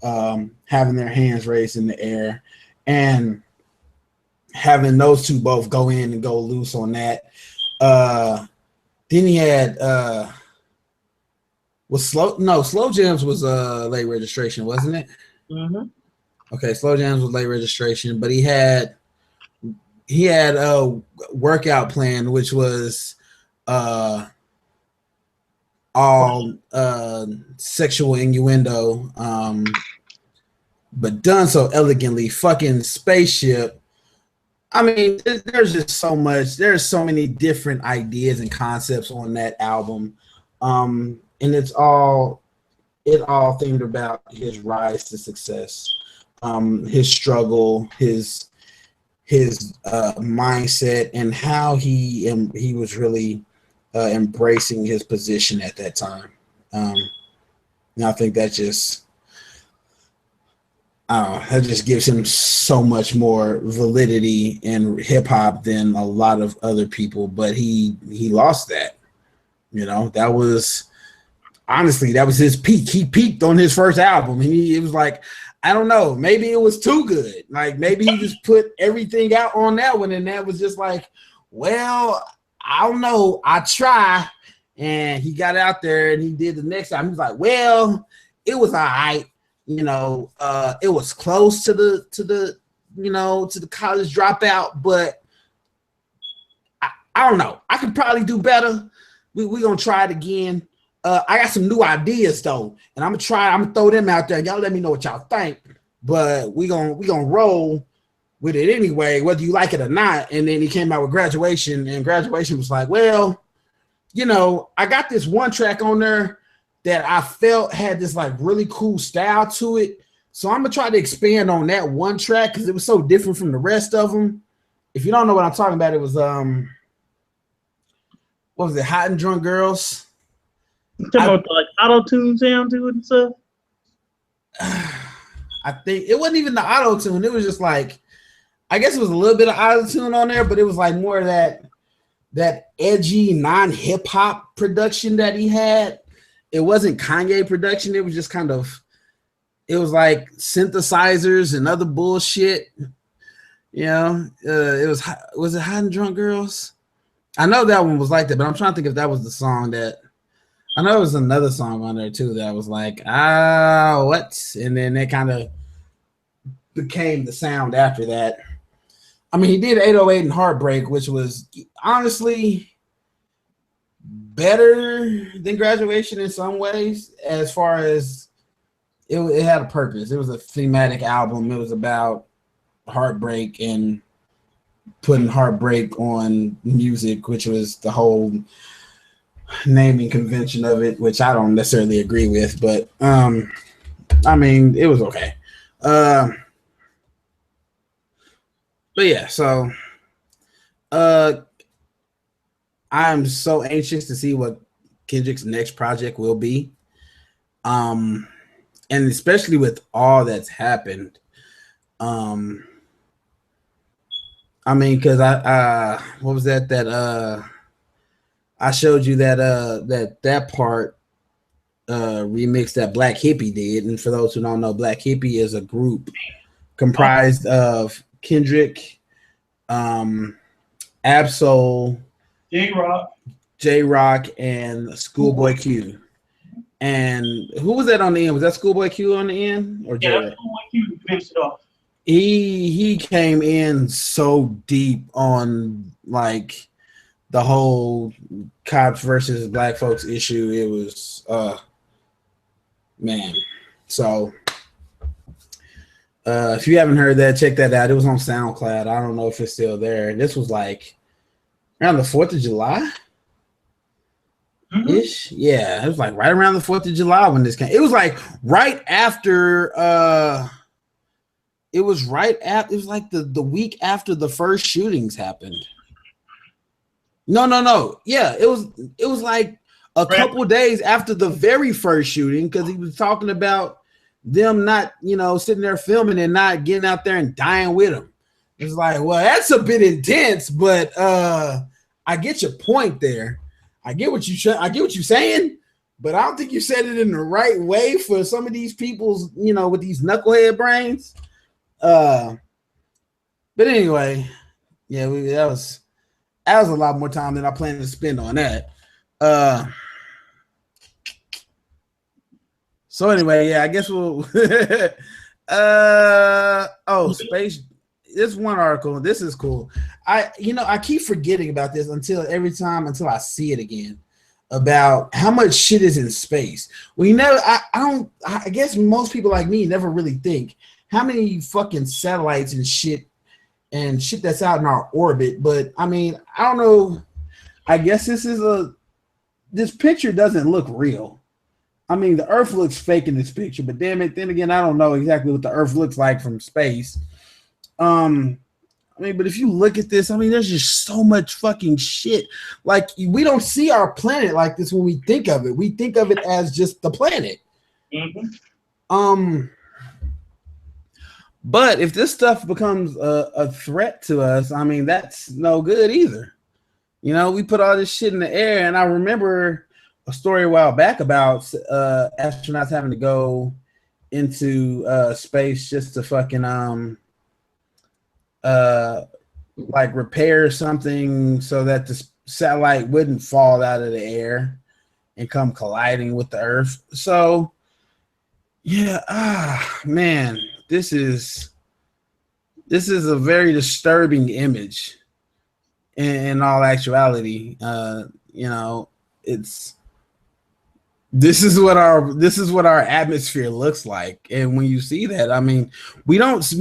having their hands raised in the air, and having those two both go in and go loose on that. Then he had Slow Jams was Late Registration, wasn't it? Mm-hmm. Okay, Slow Jams was Late Registration, but he had a Workout Plan, which was all sexual innuendo, but done so elegantly. Fucking Spaceship. I mean, there's just so much. There's so many different ideas and concepts on that album, and it all themed about his rise to success, his struggle, his his mindset and how he was really embracing his position at that time. And I think that just that just gives him so much more validity in hip hop than a lot of other people. But he lost that. You know, that was honestly that was his peak. He peaked on his first album, and it was like, I don't know, maybe it was too good. Like maybe he just put everything out on that one, and that was just like, well, I don't know, I try. And he got out there and he did the next time. He was like, well, it was all right. You know, it was close to the college dropout, but I don't know. I could probably do better. We're gonna try it again. I got some new ideas though, and I'm gonna throw them out there. Y'all let me know what y'all think. But we gonna roll with it anyway, whether you like it or not. And then he came out with Graduation, and Graduation was like, well, you know, I got this one track on there that I felt had this like really cool style to it. So I'm gonna try to expand on that one track because it was so different from the rest of them. If you don't know what I'm talking about, it was what was it, Hot and Drunk Girls? You talking about like auto-tune sound to it and stuff? I think it wasn't even the auto-tune. It was just like, I guess it was a little bit of auto-tune on there, but it was like more of that edgy non-hip hop production that he had. It wasn't Kanye production. It was just kind of, it was like synthesizers and other bullshit. You know, was it Hot and Drunk Girls? I know that one was like that, but I'm trying to think if that was the song that, I know it was another song on there too that was like, what? And then it kind of became the sound after that. I mean, he did 808 and Heartbreak, which was honestly better than Graduation in some ways, as far as it had a purpose. It was a thematic album. It was about heartbreak and putting heartbreak on music, which was the whole naming convention of it, which I don't necessarily agree with, but I mean, it was okay. But yeah, so I'm so anxious to see what Kendrick's next project will be. And especially with all that's happened. I mean, because what was that I showed you that part remix that Black Hippie did. And for those who don't know, Black Hippie is a group comprised of Kendrick, Absol, J-Rock, and Schoolboy Q. And who was that on the end? Was that Schoolboy Q on the end? Or yeah, that's Schoolboy Q to finish it off. He came in so deep on like the whole cops versus black folks issue. It was man. So if you haven't heard that, check that out. It was on SoundCloud. I don't know if it's still there. This was like around the 4th of July. Ish. Yeah, it was like right around the 4th of July when this came. It was like right after it was like the week after the first shootings happened. No. Yeah, it was like a couple days after the very first shooting, because he was talking about them not, sitting there filming and not getting out there and dying with them. It's like, well, that's a bit intense, but I get your point there. I get what you're saying, but I don't think you said it in the right way for some of these people's, with these knucklehead brains. But anyway, yeah, that was a lot more time than I planned to spend on that. So anyway, yeah, I guess we'll space. This one article, this is cool. I keep forgetting about this until I see it again, about how much shit is in space. I guess most people like me never really think how many fucking satellites and shit that's out in our orbit. But I mean, I don't know. I guess this picture doesn't look real. I mean, the Earth looks fake in this picture, but damn it, then again, I don't know exactly what the Earth looks like from space. I'm I mean, but if you look at this, I mean, there's just so much fucking shit. Like, we don't see our planet like this when we think of it. We think of it as just the planet. Mm-hmm. But if this stuff becomes a threat to us, I mean, that's no good either. You know, we put all this shit in the air, and I remember a story a while back about astronauts having to go into space just to fucking like repair something so that the satellite wouldn't fall out of the air and come colliding with the Earth. So yeah, man, this is a very disturbing image in all actuality. You know, it's this is what our atmosphere looks like. And when you see that, I mean, we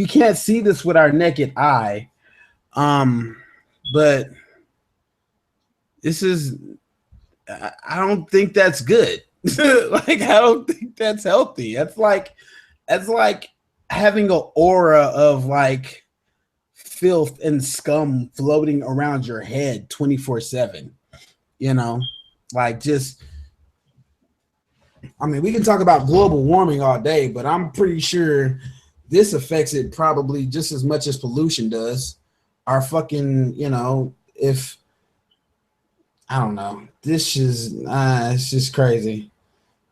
can't see this with our naked eye. But this is, I don't think that's good. Like, I don't think that's healthy. That's like having an aura of like filth and scum floating around your head 24/7. You know, like, just, I mean, we can talk about global warming all day, but I'm pretty sure this affects it probably just as much as pollution does. Our fucking, you know, if I don't know, this is it's just crazy.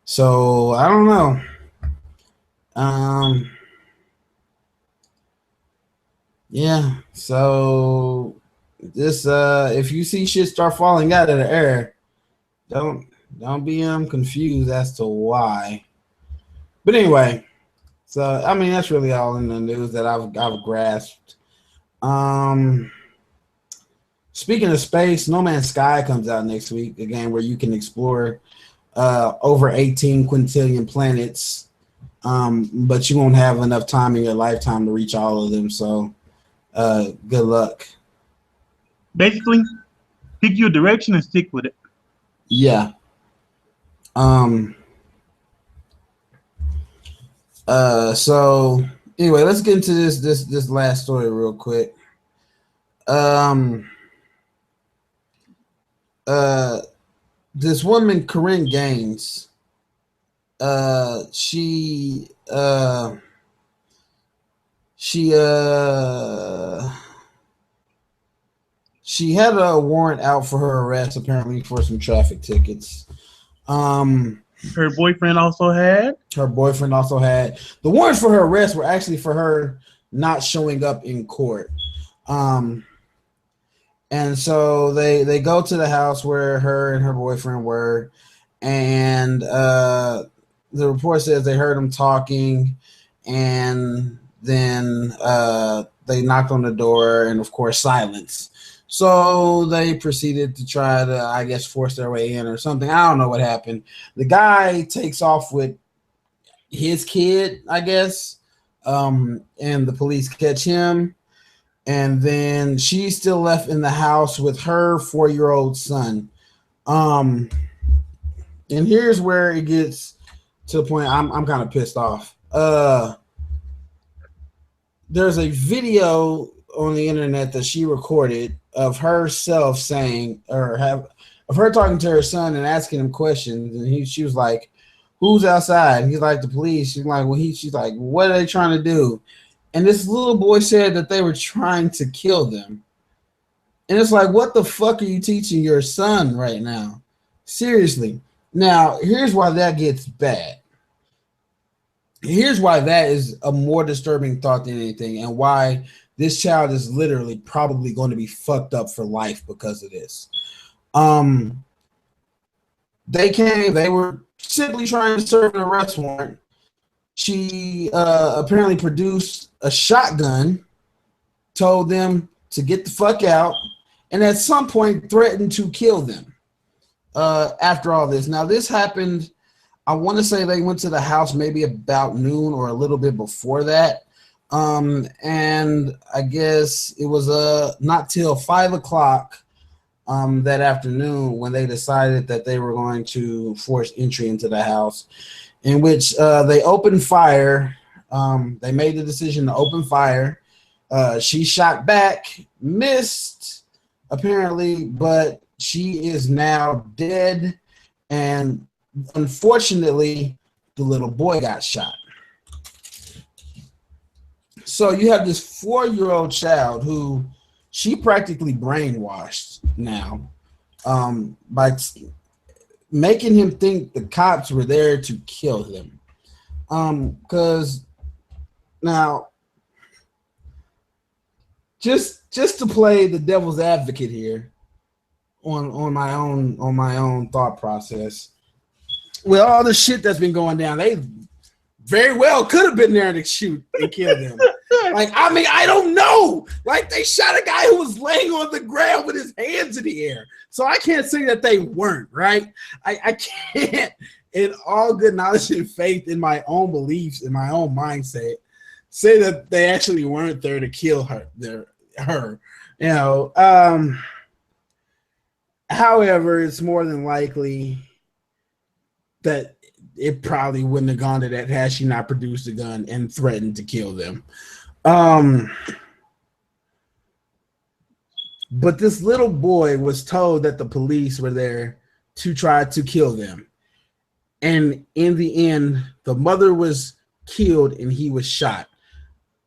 So I don't know. Yeah. So this, if you see shit start falling out of the air, don't be confused as to why. But anyway, so I mean, that's really all in the news that I've grasped. Speaking of space, No Man's Sky comes out next week, a game where you can explore over 18 quintillion planets, but you won't have enough time in your lifetime to reach all of them. So good luck. Basically, pick your direction and stick with it. Yeah. So anyway, let's get into this last story real quick. This woman, Corinne Gaines, she had a warrant out for her arrest, apparently for some traffic tickets. Her boyfriend also had. The warrants for her arrest were actually for her not showing up in court. And so they go to the house where her and her boyfriend were, and the report says they heard them talking, and then they knocked on the door, and of course silence. So they proceeded to try to, I guess, force their way in or something. I don't know what happened. The guy takes off with his kid, I guess, and the police catch him. And then she's still left in the house with her 4-year-old son. And here's where it gets to the point I'm kind of pissed off. There's a video on the internet that she recorded of herself saying, of her talking to her son and asking him questions. And she was like, "Who's outside?" He's like, "The police." She's like, she's like, "What are they trying to do?" And this little boy said that they were trying to kill them. And it's like, what the fuck are you teaching your son right now? Seriously. Now, here's why that gets bad. Here's why that is a more disturbing thought than anything, and why this child is literally probably going to be fucked up for life because of this. They were simply trying to serve an arrest warrant. She apparently produced a shotgun, told them to get the fuck out, and at some point threatened to kill them after all this. Now, this happened, I want to say they went to the house maybe about noon or a little bit before that. And I guess it was not till 5 o'clock that afternoon when they decided that they were going to force entry into the house, in which they opened fire. They made the decision to open fire, She shot back, missed apparently, but she is now dead. And unfortunately, the little boy got shot. So you have this 4-year-old child who she practically brainwashed now, by making him think the cops were there to kill him. Because now, just to play the devil's advocate here, on my own thought process, with all the shit that's been going down, they very well could have been there to shoot and kill them. Like, I mean, I don't know. Like, they shot a guy who was laying on the ground with his hands in the air. So I can't say that they weren't, right? I can't, in all good knowledge and faith in my own beliefs, in my own mindset, say that they actually weren't there to kill her. You know. However, it's more than likely that it probably wouldn't have gone to that had she not produced a gun and threatened to kill them. But this little boy was told that the police were there to try to kill them. And in the end, the mother was killed and he was shot.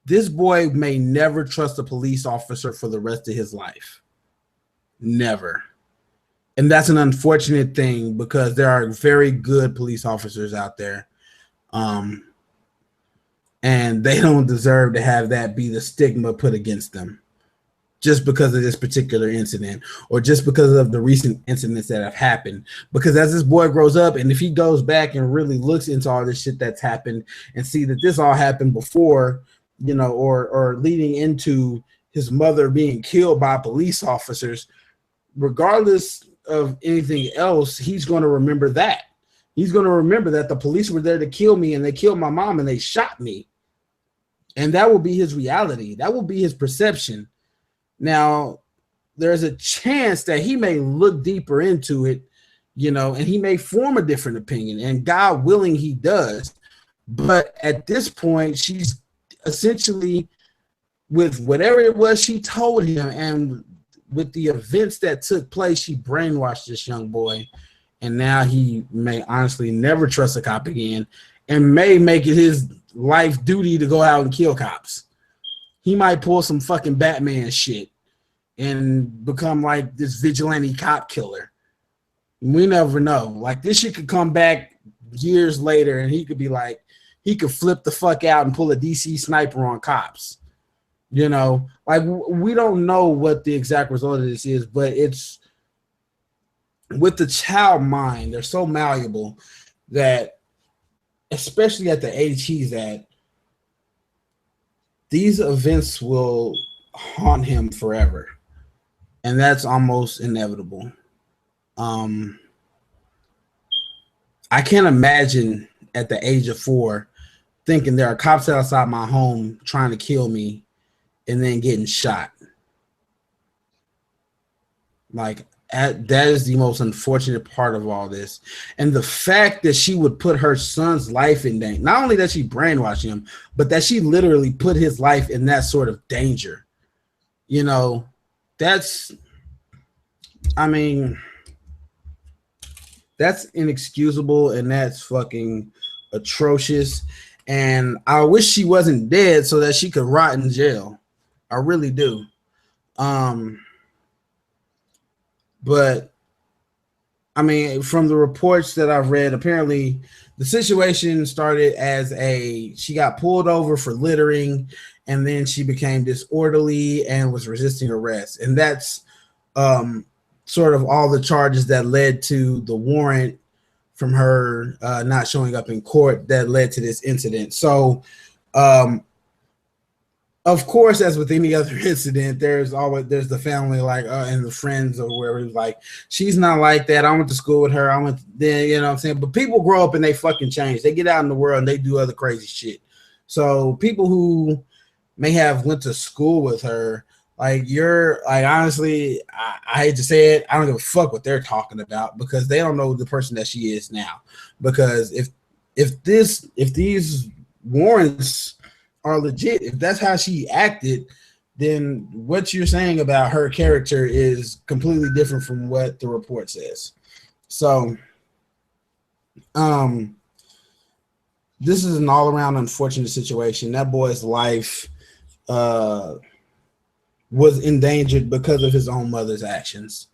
This boy may never trust a police officer for the rest of his life. Never. And that's an unfortunate thing because there are very good police officers out there. And they don't deserve to have that be the stigma put against them just because of this particular incident or just because of the recent incidents that have happened. Because as this boy grows up and if he goes back and really looks into all this shit that's happened and see that this all happened before, you know, or leading into his mother being killed by police officers, regardless of anything else, he's going to remember that. He's going to remember that the police were there to kill me and they killed my mom and they shot me. And that will be his reality. That will be his perception. Now, there's a chance that he may look deeper into it, you know, and he may form a different opinion. And God willing, he does. But at this point, she's essentially, with whatever it was she told him and with the events that took place, she brainwashed this young boy. And now he may honestly never trust a cop again and may make it his life duty to go out and kill cops. He might pull some fucking Batman shit and become like this vigilante cop killer. We never know. Like, this shit could come back years later and he could be like, he could flip the fuck out and pull a DC sniper on cops. You know, like, we don't know what the exact result of this is, but it's with the child mind, they're so malleable that, especially at the age he's at, these events will haunt him forever. And that's almost inevitable. I can't imagine at the age of 4 thinking there are cops outside my home trying to kill me and then getting shot. Like, that is the most unfortunate part of all this. And the fact that she would put her son's life in danger, not only that she brainwashed him, but that she literally put his life in that sort of danger. You know, that's, I mean, that's inexcusable and that's fucking atrocious. And I wish she wasn't dead so that she could rot in jail. I really do. But I mean, from the reports that I've read, apparently the situation started as she got pulled over for littering, and then she became disorderly and was resisting arrest. And that's sort of all the charges that led to the warrant from her not showing up in court that led to this incident. So, of course, as with any other incident, there's the family and the friends or wherever, like, she's not like that. I went to school with her. I went then, you know what I'm saying? But people grow up and they fucking change. They get out in the world and they do other crazy shit. So people who may have went to school with her, like, you're like, honestly, I hate to say it, I don't give a fuck what they're talking about because they don't know the person that she is now. Because if these warrants are legit, if that's how she acted, then what you're saying about her character is completely different from what the report says. So, this is an all-around unfortunate situation. That boy's life was endangered because of his own mother's actions.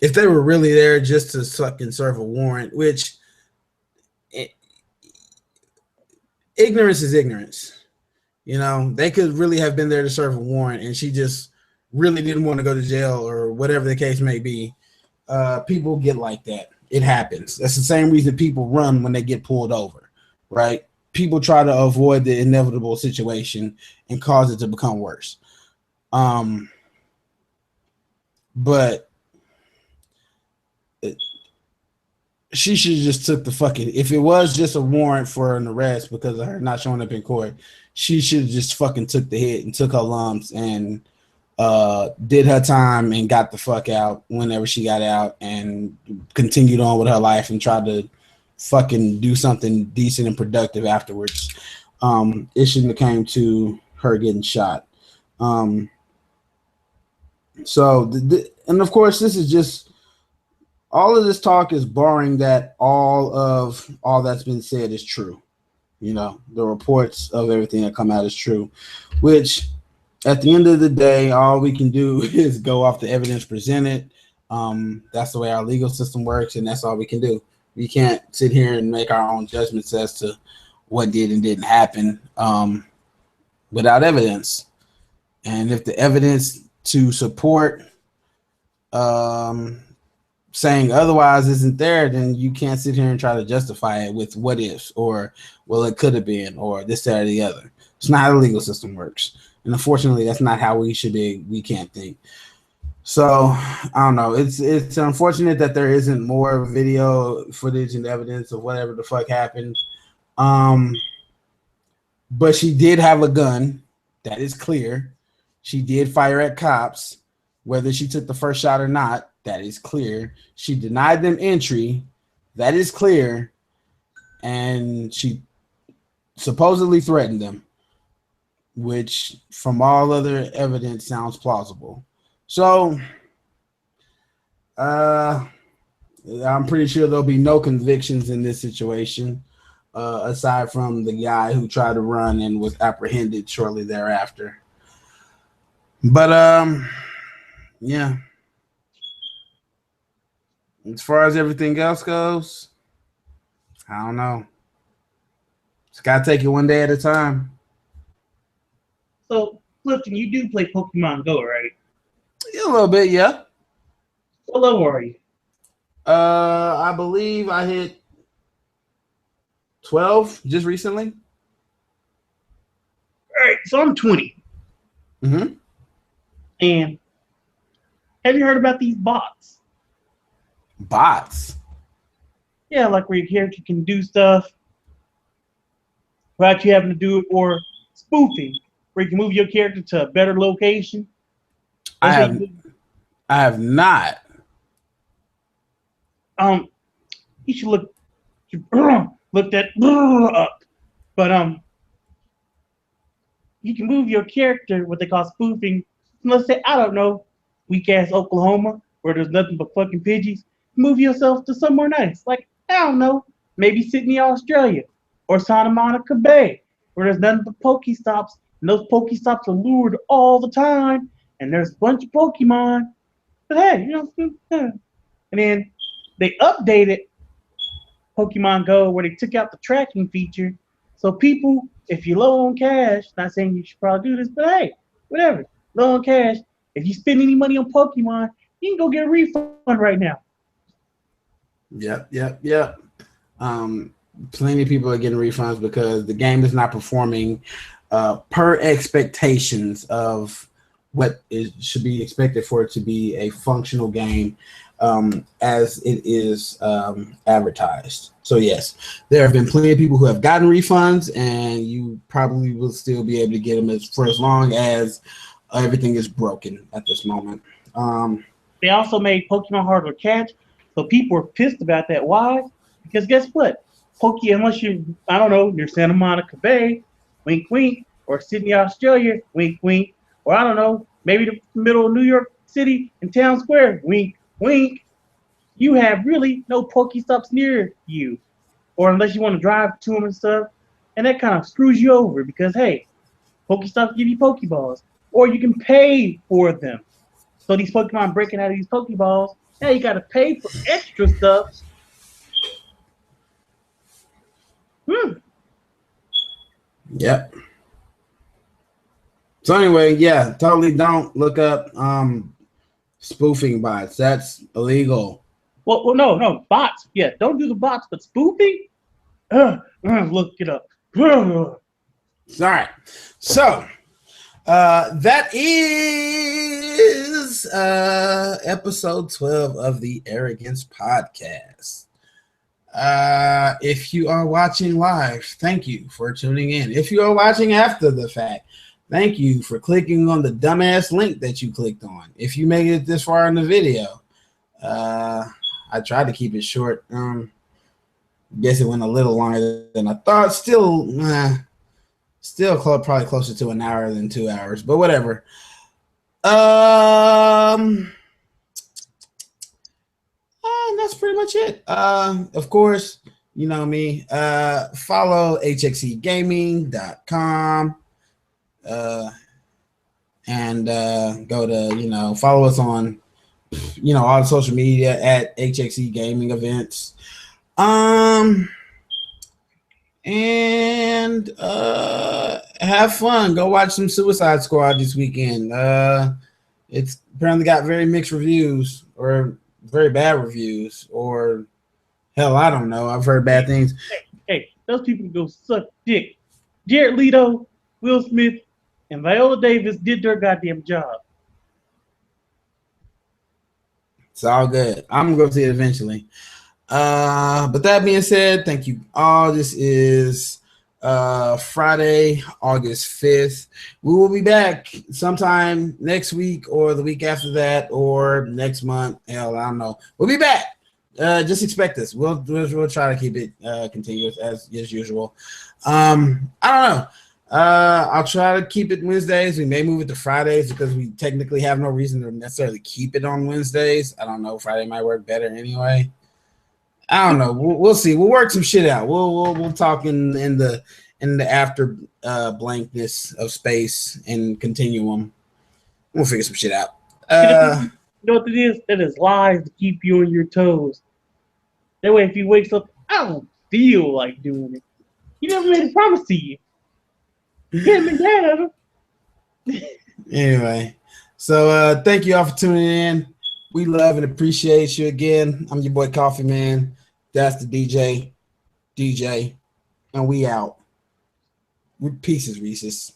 If they were really there just to suck and serve a warrant, which ignorance is ignorance. You know, they could really have been there to serve a warrant, and she just really didn't want to go to jail or whatever the case may be. People get like that. It happens. That's the same reason people run when they get pulled over, right? People try to avoid the inevitable situation and cause it to become worse. But she should have just took the fucking, if it was just a warrant for an arrest because of her not showing up in court, she should have just fucking took the hit and took her lumps and did her time and got the fuck out whenever she got out and continued on with her life and tried to fucking do something decent and productive afterwards. It shouldn't have came to her getting shot. And of course, this is just, all of this talk is barring that all that's been said is true. You know, the reports of everything that come out is true, which at the end of the day, all we can do is go off the evidence presented. That's the way our legal system works, and that's all we can do. We can't sit here and make our own judgments as to what did and didn't happen without evidence. And if the evidence to support saying otherwise isn't there, then you can't sit here and try to justify it with what ifs or, well, it could have been, or this, that, or the other. It's not how the legal system works. And unfortunately, that's not how we can't think. So I don't know. It's unfortunate that there isn't more video footage and evidence of whatever the fuck happened. But she did have a gun. That is clear. She did fire at cops. Whether she took the first shot or not, that is clear. She denied them entry. That is clear. And she supposedly threatened them, which from all other evidence sounds plausible. So I'm pretty sure there'll be no convictions in this situation, aside from the guy who tried to run and was apprehended shortly thereafter. But yeah. As far as everything else goes, I don't know. Just gotta take it one day at a time. So, Clifton, you do play Pokemon Go, right? Yeah, a little bit, yeah. What level are you? I believe I hit 12 just recently. All right, so I'm 20. Mm-hmm. And have you heard about these bots? Bots? Yeah, like where your character can do stuff without you having to do it, or spoofing, where you can move your character to a better location. I have not. You should look that up. But you can move your character, what they call spoofing. Let's say, I don't know, weak ass Oklahoma, where there's nothing but fucking Pidgeys. Move yourself to somewhere nice, like, I don't know, maybe Sydney, Australia, or Santa Monica Bay, where there's nothing but Pokestops, and those Pokestops are lured all the time, and there's a bunch of Pokemon. But hey, you know, and then they updated Pokemon Go where they took out the tracking feature. So people, if you're low on cash, not saying you should probably do this, but hey, whatever, low on cash, if you spend any money on Pokemon, you can go get a refund right now. Yep. Plenty of people are getting refunds because the game is not performing per expectations of what should be expected for it to be a functional game as it is advertised. So yes, there have been plenty of people who have gotten refunds, and you probably will still be able to get them for as long as everything is broken at this moment. They also made Pokemon harder to catch, so people were pissed about that. Why? Because guess what? Unless you, I don't know, near Santa Monica Bay, wink, wink, or Sydney, Australia, wink, wink, or I don't know, maybe the middle of New York City in Town Square, wink, wink, you have really no Pokestops near you, or unless you want to drive to them and stuff, and that kind of screws you over because hey, Pokestops give you Pokeballs, or you can pay for them. So these Pokemon breaking out of these Pokeballs, now you got to pay for extra stuff. Hmm. Yep. So anyway, yeah, totally don't look up spoofing bots. That's illegal. Well, no, bots. Yeah, don't do the bots, but spoofing. Look it up. All right. So that is episode 12 of the Arrogance Podcast. If you are watching live, thank you for tuning in. If you are watching after the fact, thank you for clicking on the dumbass link that you clicked on. If you made it this far in the video, I tried to keep it short. Guess it went a little longer than I thought. Still probably closer to an hour than 2 hours, but whatever. That's pretty much it. Of course, you know me. Follow hxegaming.com. And go to, follow us on, all the social media at HXE Gaming Events. And have fun. Go watch some Suicide Squad this weekend. It's apparently got very mixed reviews, or very bad reviews, or hell, I don't know. I've heard bad things. Hey, those people go suck dick. Jared Leto, Will Smith, and Viola Davis did their goddamn job. It's all good. I'm gonna go see it eventually. But that being said, thank you all. This is Friday, August 5th. We will be back sometime next week or the week after that or next month. Hell, I don't know. We'll be back. Just expect us. We'll try to keep it continuous as usual. I don't know. I'll try to keep it Wednesdays. We may move it to Fridays because we technically have no reason to necessarily keep it on Wednesdays. I don't know. Friday might work better anyway. I don't know. We'll see. We'll work some shit out. We'll talk in the after blankness of space and continuum. We'll figure some shit out. You know what it is? That is lies to keep you on your toes. That way, if he wakes up, I don't feel like doing it. He never made a promise to you. Him and Dad. Anyway, so thank you all for tuning in. We love and appreciate you again. I'm your boy Coffee Man. That's the DJ, and we out. With pieces, Reese's.